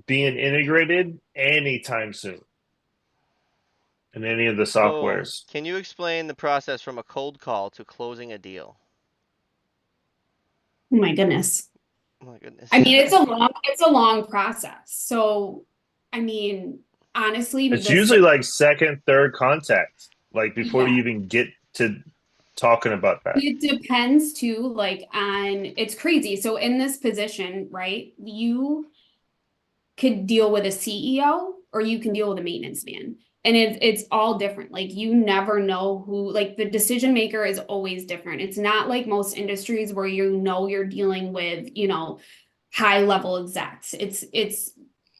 being integrated anytime soon in any of the So, softwares. can you explain the process from a cold call to closing a deal? Oh my goodness. Oh my goodness. I mean, it's a long process. So, I mean, honestly, It's usually like second, third contact, like before yeah, you even get to talking about that. it depends too, like on, it's crazy. So in this position, right, you could deal with a CEO or you can deal with a maintenance man. And it's all different. Like you never know who, like the decision maker is always different. It's not like most industries where you're dealing with, high level execs. It's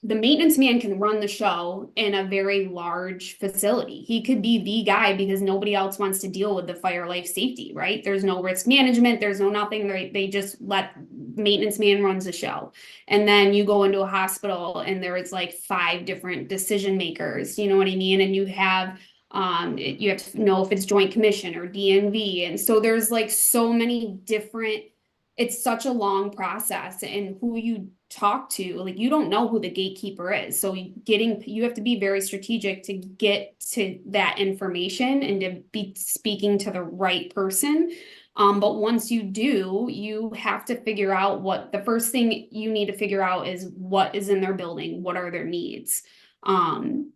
the maintenance man can run the show in a very large facility. He could be the guy because nobody else wants to deal with the fire life safety, right? There's no risk management, there's no nothing. They just let maintenance man runs the show. And then you go into a hospital and there is like 5 different decision makers, you know what I mean? And you have to know if it's joint commission or DNV. And so there's like so many different, it's such a long process, and who you talk to, like, you don't know who the gatekeeper is. So you have to be very strategic to get to that information and to be speaking to the right person. But once you do, you have to figure out what the first thing you need to figure out is what is in their building, what are their needs. And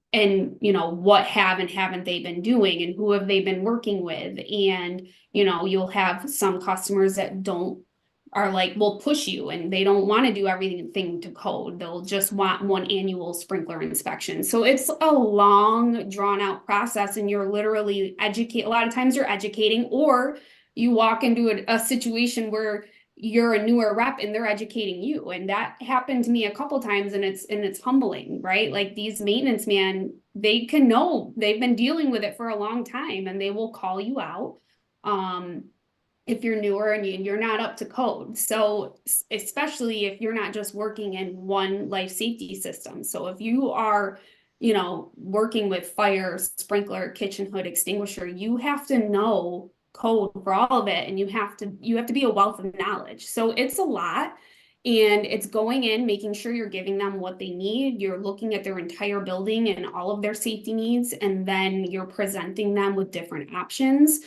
what have and haven't they been doing, and who have they been working with. And you'll have some customers that are like, will push you, and they don't want to do everything to code. They'll just want one annual sprinkler inspection. So it's a long, drawn out process, and you're literally a lot of times you're educating, or you walk into a situation where you're a newer rep and they're educating you. And that happened to me a couple times, and it's humbling, right? Like, these maintenance man, they've been dealing with it for a long time, and they will call you out if you're newer and you're not up to code. So especially if you're not just working in one life safety system. So if you are working with fire, sprinkler, kitchen hood, extinguisher, you have to know code for all of it, and you have to be a wealth of knowledge. So it's a lot, and it's going in, making sure you're giving them what they need. You're looking at their entire building and all of their safety needs, and then you're presenting them with different options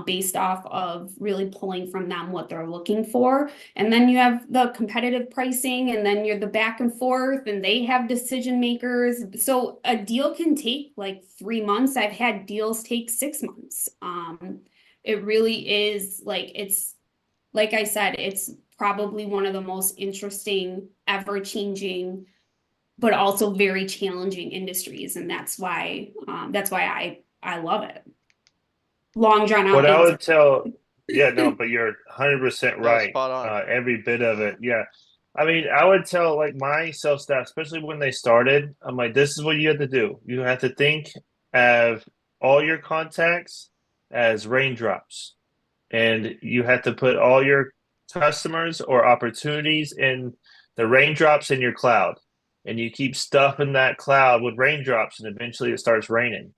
based off of really pulling from them what they're looking for. And then you have the competitive pricing, and then you're the back and forth, and they have decision makers. So a deal can take like 3 months. I've had deals take 6 months. It really is like I said, it's probably one of the most interesting, ever-changing, but also very challenging industries. And that's why I love it. Long drawn out What I answer. would tell, yeah, no, but you're 100% No, right. spot on. Every bit of it. Yeah. I mean, I would tell like my sales staff, especially when they started, I'm like, this is what you have to do. You have to think of all your contacts as raindrops, and you have to put all your customers or opportunities in the raindrops in your cloud, and you keep stuffing that cloud with raindrops, and eventually it starts raining.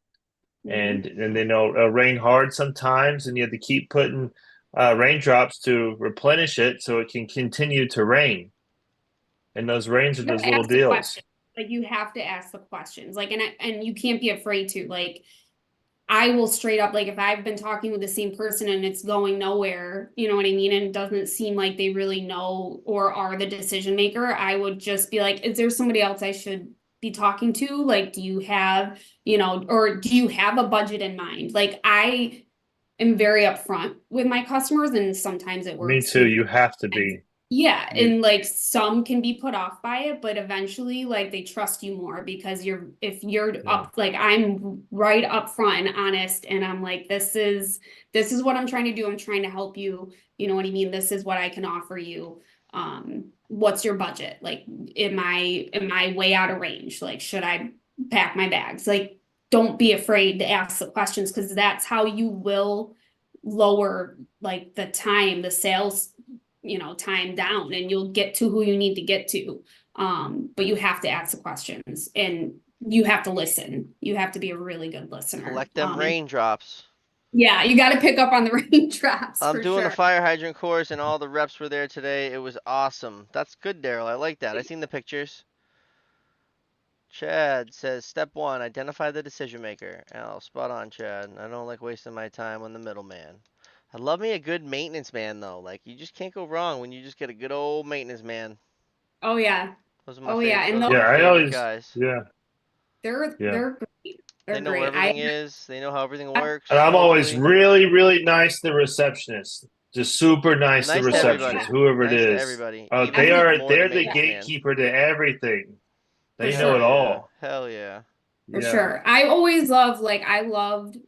And then it'll rain hard sometimes, and you have to keep putting raindrops to replenish it so it can continue to rain. And those rains are You have those to little ask the deals. question. Like, you have to ask the questions. Like, and you can't be afraid to. Like, I will straight up, like, if I've been talking with the same person and it's going nowhere, you know what I mean, and it doesn't seem like they really know or are the decision maker, I would just be like, is there somebody else I should be talking to? Like, do you have, or do you have a budget in mind? Like, I am very upfront with my customers, and sometimes it Me works. too. You have to be. Yeah, You, and like, some can be put off by it, but eventually, like, they trust you more because if you're yeah. up, like, I'm right up front and honest, and I'm like, this is what I'm trying to do. I'm trying to help you. You know what I mean? This is what I can offer you. What's your budget? Like, am I way out of range? Like, should I pack my bags? Like, don't be afraid to ask the questions, because that's how you will lower like the sales time down, and you'll get to who you need to get to. But you have to ask the questions, and you have to listen. You have to be a really good listener. Collect them raindrops. Yeah, you got to pick up on the raindrops I'm for doing sure. the fire hydrant course, and all the reps were there today. It was awesome. That's good, Daryl. I like that. I seen the pictures. Chad says, step one, identify the decision maker. Oh, spot on, Chad. I don't like wasting my time on the middleman. I love me a good maintenance man, though. Like, you just can't go wrong when you just get a good old maintenance man. Oh yeah. Those are my Oh favorite. yeah, and Those are Yeah, my I favorite always, guys. yeah, they're yeah. great. They're They know where great. everything is. They know how everything works. And I'm always Hopefully. really, really nice to the receptionist. Just super nice to Nice to receptionist, everybody. whoever it Nice to is. everybody. Oh, Even if it's more they're the the maintenance man. gatekeeper to everything. They For know sure. it all. Hell yeah. For Yeah. sure. I always loved, like, I loved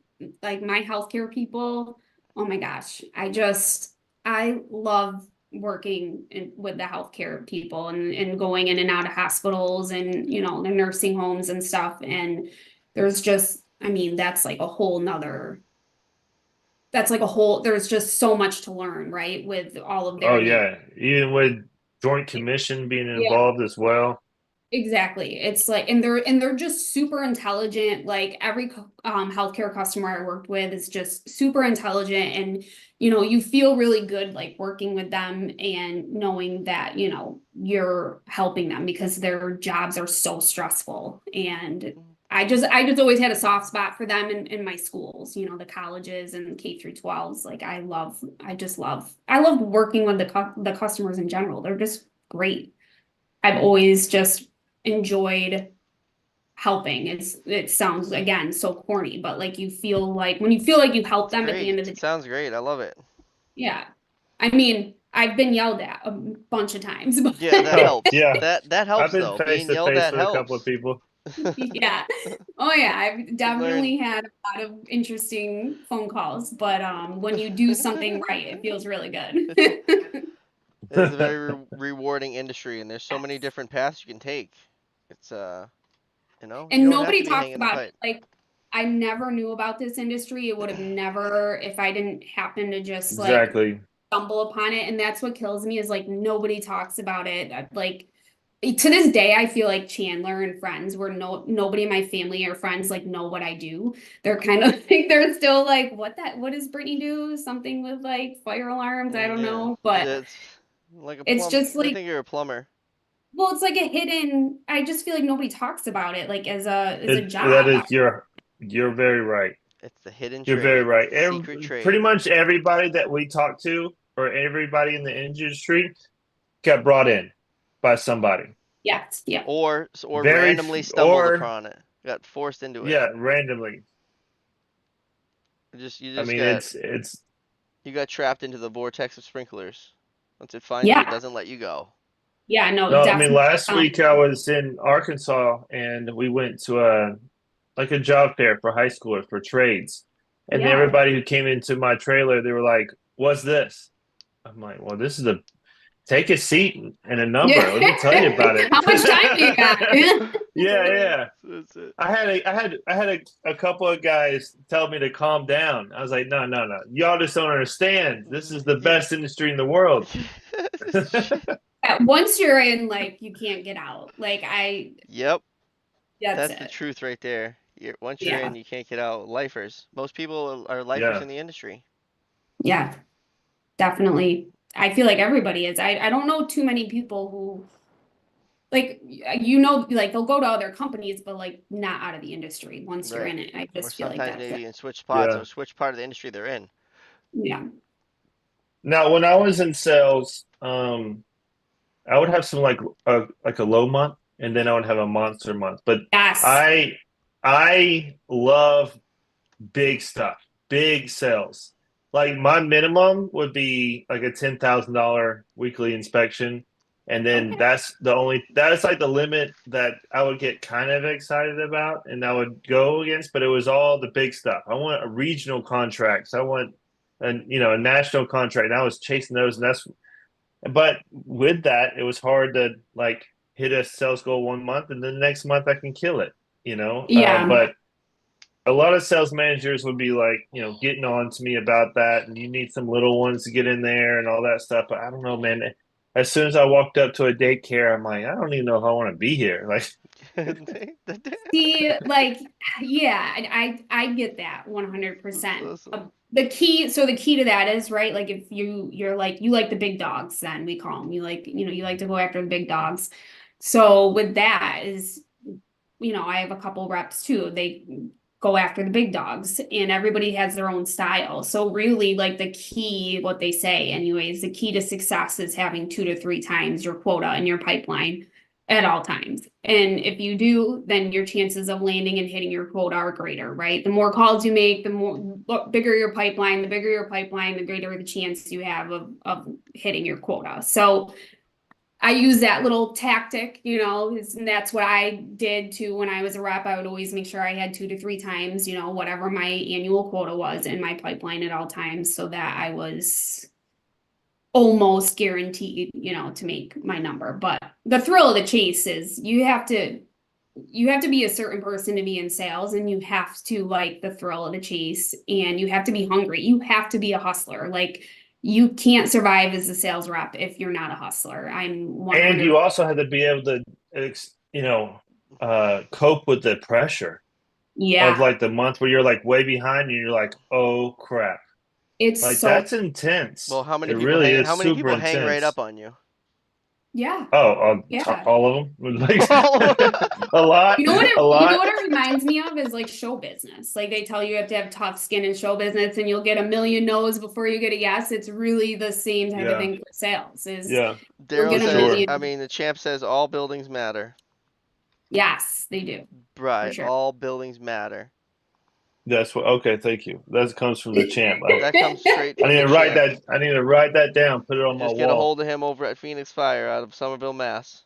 like my healthcare people. Oh my gosh. I love working with the healthcare people, and going in and out of hospitals, and the nursing homes and stuff. And there's just, I mean, there's just so much to learn, right? With all of Oh their needs. yeah. Even with Joint Commission being Yeah. involved as well. Exactly. It's like, and they're just super intelligent. Like every healthcare customer I worked with is just super intelligent, and you feel really good like working with them and knowing that you're helping them because their jobs are so stressful. And I just always had a soft spot for them in my schools, the colleges and K through 12s. Like I love working with the customers in general. They're just great. I've always just enjoyed helping. It sounds again so corny, but like you feel like when you feel like you help It's them at the end great. of the It day. sounds great. I love it. Yeah. I mean, I've been yelled at a bunch of times, but Yeah, that Oh, helps. yeah. That I've helps been though. face Being to yelled face at with a couple of helps. people. yeah. Oh yeah, I've You learn. definitely had a lot of interesting phone calls, but when you do something right, it feels really good. It is a very rewarding industry, and there's so many Yes. different paths you can take. It's you And don't have nobody to be talks hanging the about it. kite. Like, I never knew about this industry. It would have never, if I didn't happen to just like Exactly. stumble upon it. And that's what kills me is like nobody talks about it. Like to this day, I feel like Chandler and Friends, where nobody in my family or friends like know what I do. They're kind of like they're still like, what does Brittany do? Something with like fire alarms? I don't Yeah, know. But it's like a it's plumber. just They like, think you're a plumber. well, it's like a hidden, I just feel like nobody talks about it like as a That job. is you're very right. It's the hidden You're very trade. It's right. the secret Pretty trade. much everybody that we talk to or everybody in the industry got brought in by somebody. Yes, yeah. Or Very randomly stumbled or upon it. Got forced into it. yeah, randomly. You I just mean, got it's you got trapped into the vortex of sprinklers. Once it finds you, it Yeah. doesn't let you go. Yeah, no, no, I mean, definitely. last week I was in Arkansas and we went to a job fair for high schoolers for trades. And Yeah. everybody who came into my trailer, they were like, "What's this?" I'm like, "Well, this is a take a seat and a Yeah. number. Let me tell you about it." How much time do you got? Yeah, yeah. That's it. I had a couple of guys tell me to calm down. I was like, no, no, no. Y'all just don't understand. This is the Yeah. best industry in the world. Once you're in, like, you can't get out. Like, Yep, that's that's the it. truth right there. Once you're Yeah. in, you can't get out. Lifers. Most people are lifers Yeah. in the industry. Yeah, definitely. I feel like everybody is. I don't know too many people who, like, like, they'll go to other companies, but, like, not out of the industry once you're Right. in it. I Or just feel like sometimes that's maybe it. even switch spots Yeah. or switch part of the industry they're in. Yeah. Now, when I was in sales, I would have some like a low month, and then I would have a monster month. But Yes. I I love big stuff, big sales. Like my minimum would be like a $10,000 weekly inspection. And then Okay. that's like the limit that I would get kind of excited about and I would go against, but it was all the big stuff. I want a regional contracts. I want a national contract. And I was chasing those but with that, it was hard to like hit a sales goal 1 month and then the next month I can kill it. Yeah. But a lot of sales managers would be like, getting on to me about that, and you need some little ones to get in there and all that stuff. But I don't know, man. As soon as I walked up to a daycare, I'm like, I don't even know if I want to be here. Like, See, like, yeah, I get that 100%. Listen. The key to that is, right, like if you're like you like the big dogs, then we call them. You like to go after the big dogs. So with that is, I have a couple reps too. They go after the big dogs and everybody has their own style. So really like the key, what they say anyways, the key to success is having 2 to 3 times your quota in your pipeline at all times. And if you do, then your chances of landing and hitting your quota are greater, right? The more calls you make, the more bigger your pipeline, the greater the chance you have of hitting your quota. So I use that little tactic, and that's what I did too when I was a rep. I would always make sure I had 2 to 3 times, whatever my annual quota was in my pipeline at all times so that I was almost guaranteed, to make my number. But the thrill of the chase is you have to be a certain person to be in sales, and you have to like the thrill of the chase, and you have to be hungry. You have to be a hustler. Like you can't survive as a sales rep if you're not a hustler. I'm and 100. you also have to be able to cope with the pressure of Yeah, like the month where you're like way behind and you're like, oh crap. it's Like so that's intense. Well, how many It people really hang? is How many super people hang right intense. up on you? yeah, Oh, yeah. all of them? Like All a lot, a You know lot. what it reminds me of is like show business. Like they tell you have to have tough skin in show business and you'll get a million no's before you get a yes. It's really the same type of Yeah, thing for sales is yeah, you'll for Daryl get a says, sure. I million. mean, the champ says all buildings matter. Yes, they do for Right, sure. all buildings matter. That's what. Okay, thank you. That comes from the champ. That comes straight I from need the to write champ. that. I need to write that down. Put it You on my just get a wall. hold of him over at Phoenix Fire out of Somerville, Mass.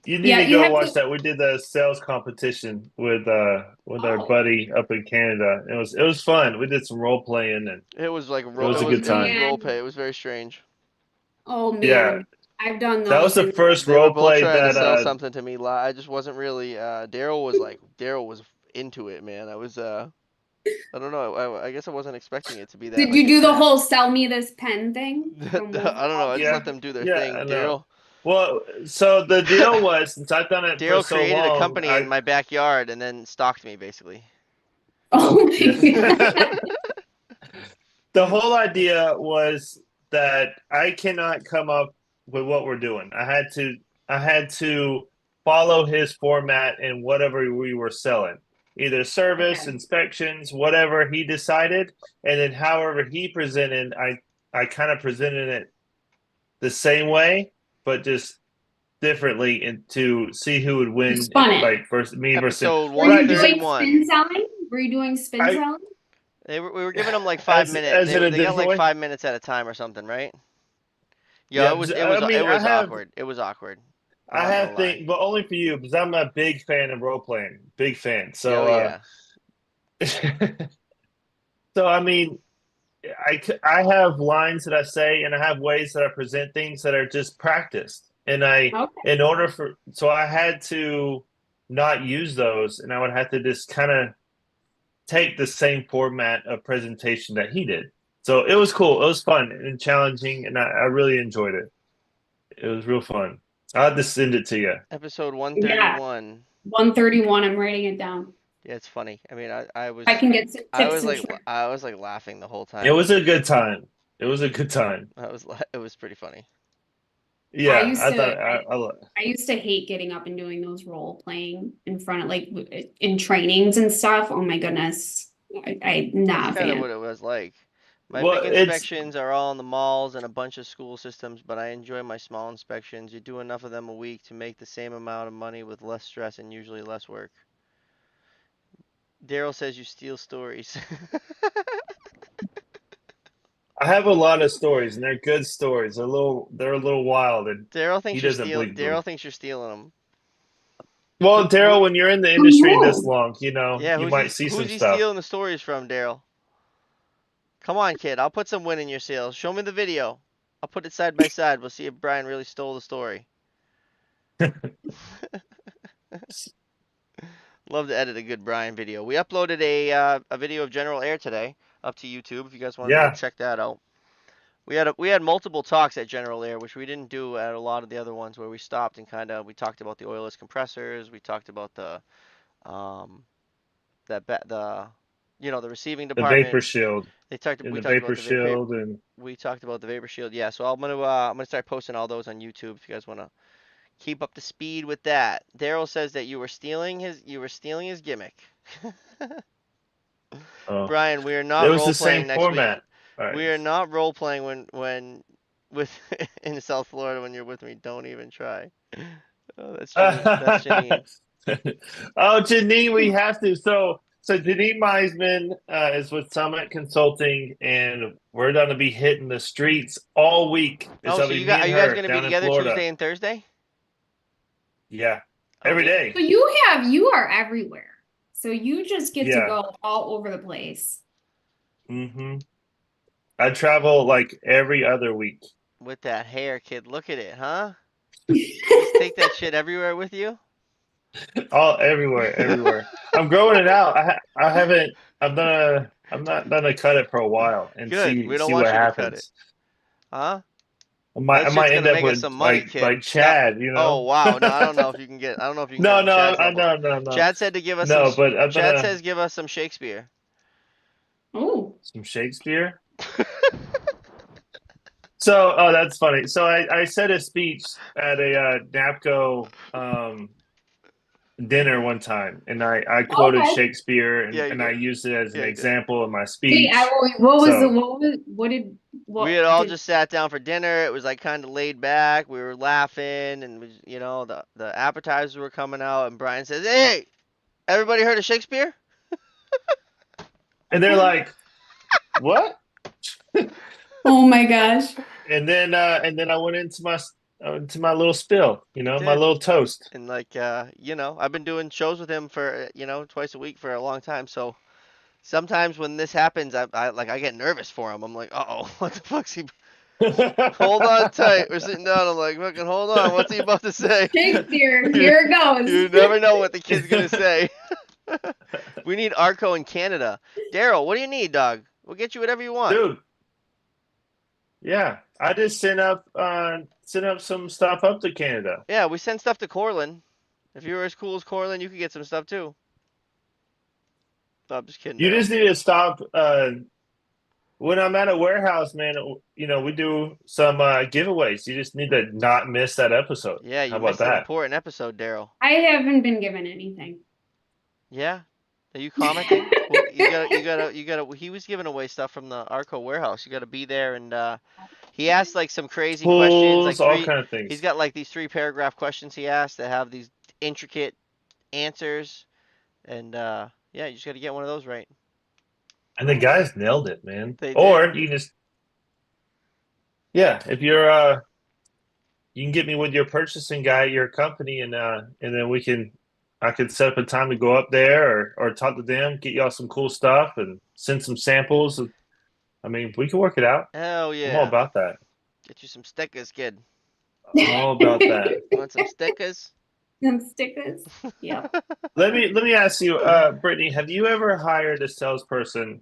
You need Yeah, to you go have watch to. that. We did the sales competition with our Oh, buddy up in Canada. It was fun. We did some role playing and It was like it was a oh good it was time. role man. play. It was very strange. Oh Yeah, man. I've done that was those the and first They were role both play trying to that sell something to me. I just wasn't really. Daryl was into it, man. I don't know. I guess I wasn't expecting it to be that did like you do the intense. whole sell me this pen thing from Wolf of I don't know. Wall I just let yeah, Street? them do their yeah, thing. I know. Well, so the deal was since I've done it for Daryl so created a long, company in my backyard and then stalked me basically. Oh my yeah. God. The whole idea was that I cannot come up with what we're doing. I had to follow his format in whatever we were selling. Either service, Okay. inspections, whatever he decided, and then however he presented, I kind of presented it the same way, but just differently and to see who would You win spun it. like versus me versus him. Episode Were you Right, because doing 131. spin selling? Were you doing spin I selling? We were giving them like as in a They got different like way. 5 minutes at a time or something, right? Yeah, Yeah, I it mean was awkward. It was awkward. I'm I not gonna have lie. things, but only for you because I'm a big fan of role playing. Big fan. Yeah, oh, So, yeah. so I mean, I have lines that I say, and I have ways that I present things that are just practiced. And Okay. in order for, so I had to not use those, and I would have to just kind of take the same format of presentation that he did. So it was cool. It was fun and challenging, and I really enjoyed it. It was real fun. I'll have to send it to you. Episode Yeah. 131. 131. I'm writing it down. Yeah, it's funny. I mean, I can get some tips and tricks. I was like laughing the whole It time. was a good time. It was a good time. It was pretty funny. I Yeah, used I to thought I used to hate getting up and doing those role playing in front of like in trainings and stuff. Oh my goodness. I'm That's not a kind of fan. what it was like. My well, big it's inspections are all in the malls and a bunch of school systems, but I enjoy my small inspections. You do enough of them a week to make the same amount of money with less stress and usually less work. Daryl says you steal stories. I have a lot of stories and they're good stories. They're a little wild and he doesn't believe Daryl them. thinks you're stealing them. Well, Daryl, when you're in the From industry this who? long, Yeah, you might see some who's he stuff. stealing the stories from, Daryl? Come on, kid. I'll put some win in your sales. Show me the video. I'll put it side by side. We'll see if Brian really stole the story. Love to edit a good Brian video. We uploaded a video of General Air today up to YouTube. If you guys want to go Yeah, check that out. We had multiple talks at General Air, which we didn't do at a lot of the other ones where we stopped and kind of we talked about the oilless compressors. We talked about the um the the receiving the vapor departments. shield We the talked about vapor the vapor shield and we talked about the vapor shield. Yeah, so I'm gonna start posting all those on YouTube if you guys want to keep up to speed with that. Daryl says that you were stealing his gimmick. oh, Brian, we are it not was role the same playing next week. format. All right. We are not role playing when with in South Florida when you're with me. Don't even try. Oh, that's Janine. That's Janine. Oh, Janine, we have to. So Janine Meisman is with Summit Consulting, and we're going to be hitting the streets all week. It's Oh, going so to be me are and you guys her gonna be down in together Florida. Tuesday and Thursday? Yeah, Oh, every good. day. So you are everywhere. So you just get to Yeah. go all over the place. hmm I travel like every other week. With that hair, kid. Look at it, huh? You just take that shit everywhere with you? All everywhere, everywhere. I'm growing it out. I haven't. I'm not gonna cut it for a while and Good. We don't see want what you to cut it. happens. Huh? I That shit's might end gonna up make us with some money, kid. like Chad, you Oh know? wow, no, I don't know if you can get. I don't know if you can get No, on no, Chad's I level. no. Chad said to give us some. No, but I'm Chad gonna says give us some Shakespeare. Oh, some Shakespeare. So, oh, that's funny. So I said a speech at a NAPCO dinner one time, and I quoted okay. Shakespeare, Yeah, you and I did. used it as an Yeah, you did. example in my Wait, speech. So We had all just sat down for dinner. It was like kind of laid back. We were laughing, and you know the appetizers were coming out. And Brian says, "Hey, everybody heard of Shakespeare?" and they're like, "What?" Oh my gosh. And then I went into my little spill, you You know, my did. little toast. And like you know, I've been doing shows with him for twice a week for a long time. So sometimes when this happens, I get nervous for him. I'm like, uh-oh, what the fuck's he? Hold on tight. We're sitting down. I'm like, fucking hold on. What's he about to say? Shakespeare, you, here it you goes. never know what the kid's gonna say. We need Arco in Canada. Daryl, what do you need, dog? We'll get you whatever you want. Dude, yeah, I just sent up some stuff up to Canada. Yeah, we send stuff to Corlin. If you were as cool as Corlin, you could get some stuff too. No, I'm just kidding, You Daryl. just need to stop when I'm at a warehouse, man. You know, we do some giveaways. You just need to not miss that episode. Yeah, How you about missed an that? important episode, Daryl. I haven't been given anything. Yeah? Are you commenting? Well, you gotta. He was giving away stuff from the Arco warehouse. You gotta be there, and he asked like some crazy questions, like Pools, all three. kind of He's things. got like these 3 paragraph questions he asked that have these intricate answers, and yeah, you just gotta get one of those right. And the guys nailed it, man. They did. Or you just, yeah, if you're you can get me with your purchasing guy at your company, and then I could set up a time to go up there or talk to them, get y'all some cool stuff, and send some samples. I mean, we can work it out. Hell I'm all yeah. about that. Get you some stickers, kid. All about that. Want some stickers? Some stickers. Yep. Let me ask you, Brittany, have you ever hired a salesperson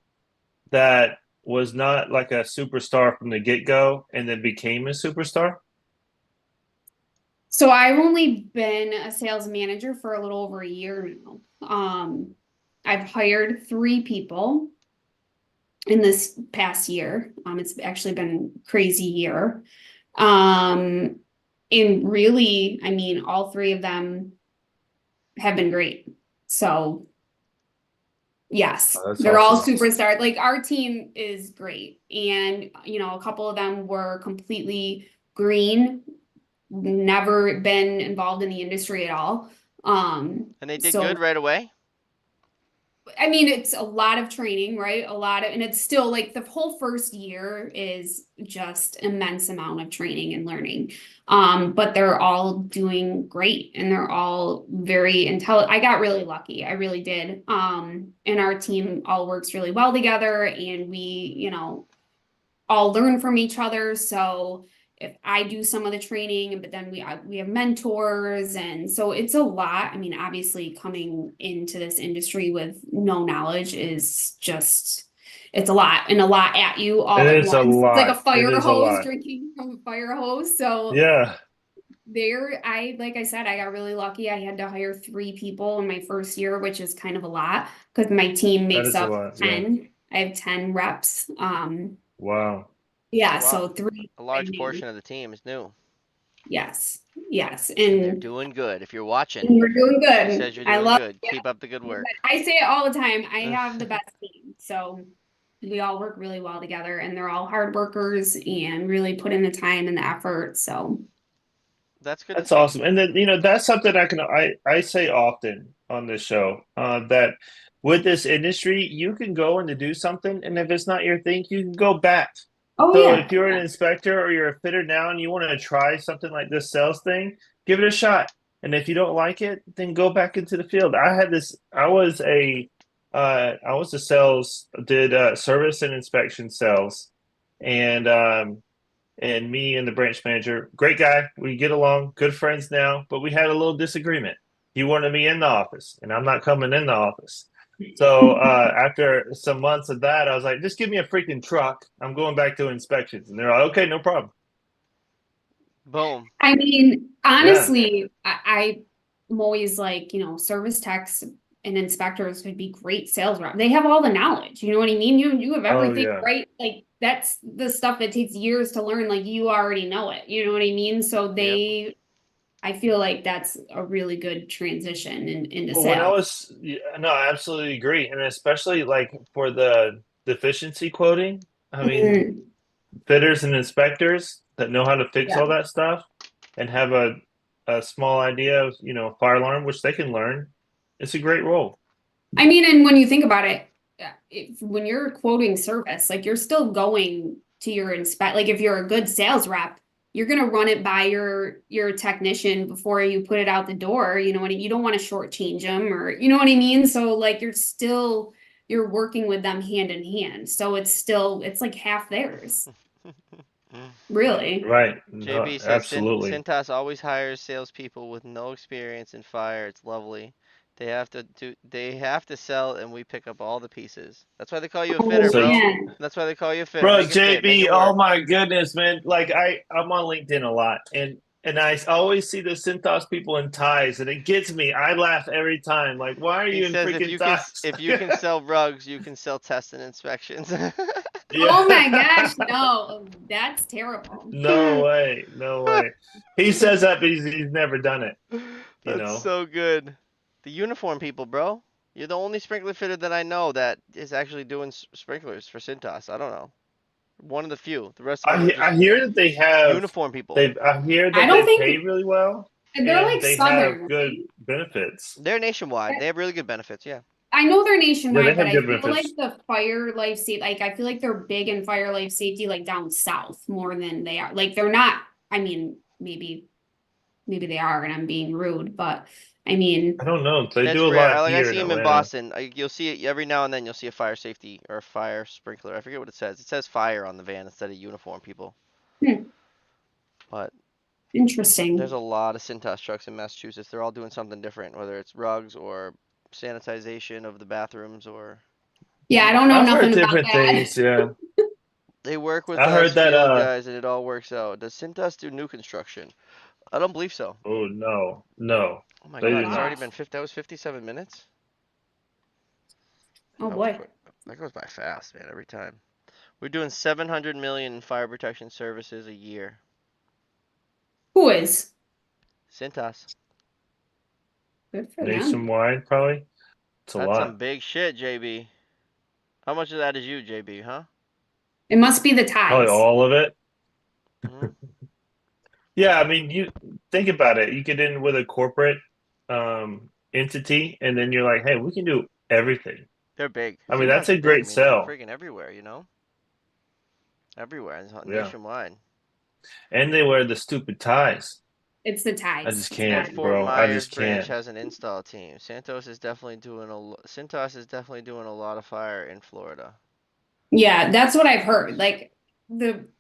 that was not like a superstar from the get-go and then became a superstar? So I've only been a sales manager for a little over a year now. I've hired 3 people in this past year. It's actually been a crazy year. And really, I mean, all 3 of them have been great. So yes, Oh, that's they're all awesome. superstars. Like our team is great. And, a couple of them were completely green, never been involved in the industry at all. And they did So good right away. I mean, it's a lot of training, right? And it's still like the whole first year is just immense amount of training and learning. But they're all doing great and they're all very intelligent. I got really lucky. I really did. And our team all works really well together and we, all learn from each other. So if I do some of the training, but then we have mentors, and so it's a lot. I mean, obviously, coming into this industry with no knowledge is just it's a lot and a lot at you all It at is a once. It's like a lot. It fire is a hose lot. drinking from a fire hose. So Yeah, like I said, I got really lucky. I had to hire 3 people in my first year, which is kind of a lot because my team that makes is a up lot. Yeah. 10. I have 10 reps. Wow. Yeah, A lot. so 3 A large brand new. portion of the team is new, Yes, yes, and they're and doing good. If you're watching, we're doing she good. says you're I doing love, good. yeah, Keep up the good work. I say it all the time. I have the best team, so we all work really well together, and they're all hard workers and really put in the time and the effort. So That's good to That's see. awesome. And then, that's something I say often on this show, that with this industry, you can go in to do something, and if it's not your thing, you can go back. oh So yeah, if you're an inspector or you're a fitter now and you want to try something like this sales thing, give it a shot. And if you don't like it, then go back into the field. I was a sales, did service and inspection sales, and me and the branch manager, great guy. We get along, good friends now, but we had a little disagreement. He wanted me in the office, and I'm not coming in the office. So after some months of that, I was like, just give me a freaking truck. I'm going back to inspections. And they're like, okay, no problem. Boom. I mean, Yeah. honestly, I'm always like, service techs and inspectors would be great sales rep. They have all the knowledge. You know what I mean? You have Oh everything yeah. right. Like that's the stuff that takes years to learn. Like you already know it. You know what I mean? So Yep. I feel like that's a really good transition into Well, when I sales. was, yeah, no, I absolutely agree, and especially like for the deficiency quoting. I mean, Mhm. fitters and inspectors that know how to fix Yeah. all that stuff and have a small idea of, fire alarm, which they can learn. It's a great role. I mean, and when you think about it, when you're quoting service, like you're still going to your inspect, like if you're a good sales rep, you're gonna run it by your technician before you put it out the door. You know what you don't want to shortchange them, or you know what I mean? So like you're working with them hand in hand. So it's like half theirs, really. Right. No, JB says absolutely. Cintas always hires salespeople with no experience in fire. It's lovely. They have to sell and we pick up all the pieces. That's why they call you a fitter, Oh So, bro. man. That's why they call you a fitter. bro, Make it fit, make JB, it oh work. my goodness, man. Like I'm on LinkedIn a lot and I always see the Cintas people in ties and it gets me. I laugh every time. Like, why are He you in says freaking ties? if you can sell rugs, you can sell test and inspections. Oh Yeah. my gosh, no, that's terrible. No way. No way. He says that, but he's never done it, you That's know? so good. The uniform people, bro. You're the only sprinkler fitter that I know that is actually doing sprinklers for Cintas. I don't know. One of the few. The rest of them are I just hear that they have uniform people. I hear I that don't they pay think really well they're and like they have Southern, good right? benefits. They're nationwide. They have really good benefits. Yeah. I know they're Yeah, they nationwide, but have I good feel like benefits. the fire life safety, like I feel like they're big in fire life safety, like down south more than they are. Like they're not. I mean, maybe they are, and I'm being rude, but I I mean, don't know. They It's do a rare. lot Like I here in see them in Atlanta. Boston. You'll see it every now and then. You'll see a fire safety or a fire sprinkler. I forget what it says. It says fire on the van instead of uniform people. hmm, But there's interesting. a lot of Cintas trucks in Massachusetts. They're all doing something different, whether it's rugs or sanitization of the bathrooms or Yeah, I don't know I've heard nothing about different that. things, yeah. they work with I us heard that field guys and it all works out. Does Cintas do new construction? I don't believe so. oh no, no. Oh my They God, do it's already not. Gosh. been 50. That was 57 minutes. Oh That was boy. quick. That goes by fast, man, every time. We're doing 700 million in fire protection services a year. Who is? Cintas. Good for them. Nationwide, probably. It's a That's some lot. big shit, JB. How much of that is you, JB, huh? It must be the Probably ties. all of it. Hmm. Yeah, I mean, you think about it. You get in with a corporate entity, and then you're like, hey, we can do everything. They're big. I mean, Cintas that's is a big. I great mean, they're sell. freaking everywhere, you know? Everywhere. It's Yeah. nationwide. And they wear the stupid ties. It's the I ties. just It's Their gotta can't, be. Fort bro. I Myers just branch can't. has an install team. Cintas is definitely doing a lot of fire in Florida. Yeah, that's what I've heard. Like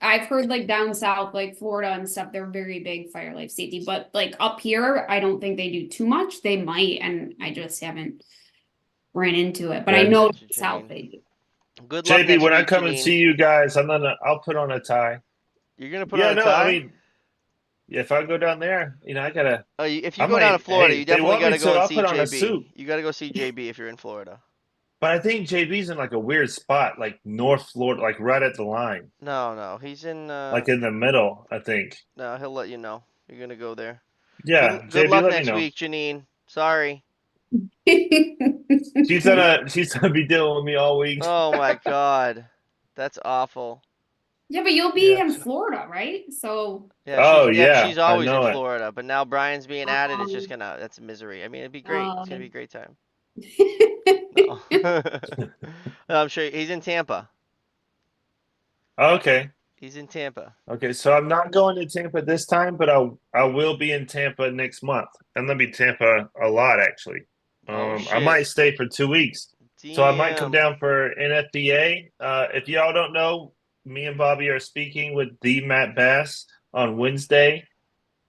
I've heard like down south, like Florida and stuff, they're very big fire life safety. But like up here, I don't think they do too much. They might, and I just haven't ran into it. But I Yeah. know Gotcha, south Janine. they do. Good luck JB, next when I week, come and Janine. see you guys, I'll put on a tie. You're gonna put on Yeah, a no, I tie? mean, if I go down there, I gotta, If you I go down to might, Florida, hey, you if they definitely want me gotta go to, and I'll see put on a JB. suit. You gotta go see JB if you're in Florida. But I think JB's in like a weird spot, like North Florida, like right at the line, No, no, he's in. like in the middle, I think. No, he'll let you know. You're gonna go there. Yeah, Good JB, luck let me next know. week, Janine. Sorry. She's gonna be dealing with me all week. Oh my God, that's awful. Yeah, but you'll be Yeah. in Florida, right? So Yeah, Oh she's yeah, I always in know it. Florida, but now Brian's being added. It's just um, gonna that's misery. I mean, it'd be great. It's gonna be a um great time. No, no, I'm sure he's in Tampa. Okay. He's in Tampa. Okay, so I'm not going to Tampa this time, but I will be in Tampa next month. I'm gonna be Tampa a lot actually. Oh I shit. might stay for 2 weeks, so I might come Damn. down for NFBA. If y'all don't know, me and Bobby are speaking with the Matt Bass on Wednesday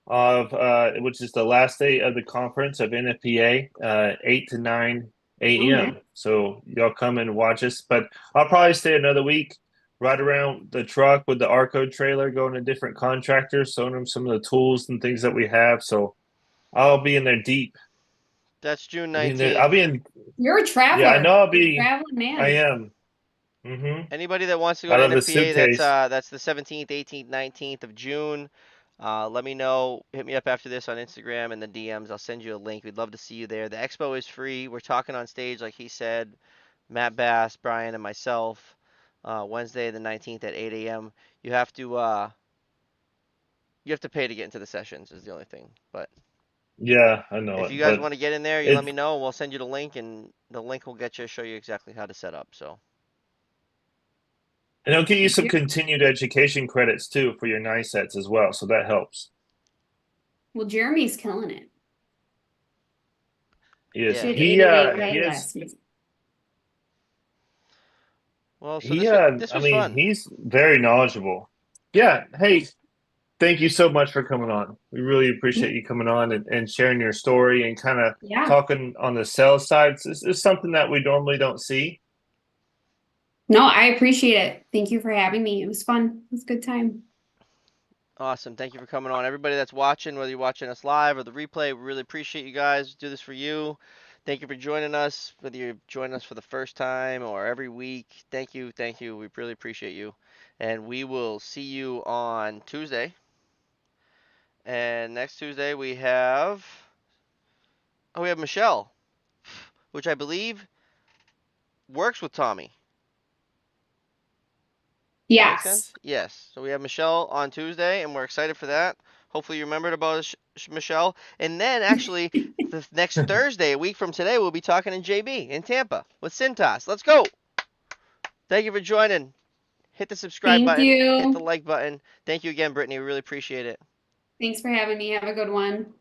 of which is the last day of the conference of NFPA, 8 to 9 oh, nice. a.m. So y'all come and watch us, but I'll probably stay another week. ride around the truck with the Arco trailer, going to different contractors, showing them some of the tools and things that we have. So I'll be in there deep. That's June I'll be in there. 19th. I'll be in. You're a Yeah, I know traveler. I'll You're a be. traveling I man. am. Mm-hmm. Anybody that wants to go Out to of a NFPA, suitcase. that's the 17th, 18th, 19th of June. Let me know. Hit me up after this on Instagram and the DMs. I'll send you a link. We'd love to see you there. The expo is free. We're talking on stage, like he said. Matt Bass, Brian, and myself. Wednesday the 19th at 8 a.m. You have to pay to get into the sessions is the only thing. But Yeah, I know if you it, guys but want to get in there, you let it's. me know. We'll send you the link, and the link will get you show you exactly how to set up. So And it'll get you some Yeah. continued education credits too for your 9 sets as well. So that helps. Well, Jeremy's killing it. He is. yeah. Did 88K He is. last week. Well, so this I was mean, fun. he's very knowledgeable. Yeah. Hey, thank you so much for coming on. We really appreciate you coming on and sharing your story and kind of Yeah. talking on the sales side. It's something that we normally don't see. No, I appreciate it. Thank you for having me. It was fun. It was a good time. Awesome. Thank you for coming on. Everybody that's watching, whether you're watching us live or the replay, we really appreciate you guys. Do this for you. Thank you for joining us, whether you're joining us for the first time or every week. Thank you. Thank you. We really appreciate you. And we will see you on Tuesday. And next Tuesday we have Michelle, which I believe works with Tommy. Does that make sense? Yes. Yes. So we have Michelle on Tuesday, and we're excited for that. Hopefully you remembered about Michelle. And then actually, the next Thursday, a week from today, we'll be talking in JB in Tampa with Cintas. Let's go. Thank you for joining. Hit the subscribe Thank button. Hit the you. like button. Thank you again, Brittany. We really appreciate it. Thanks for having me. Have a good one.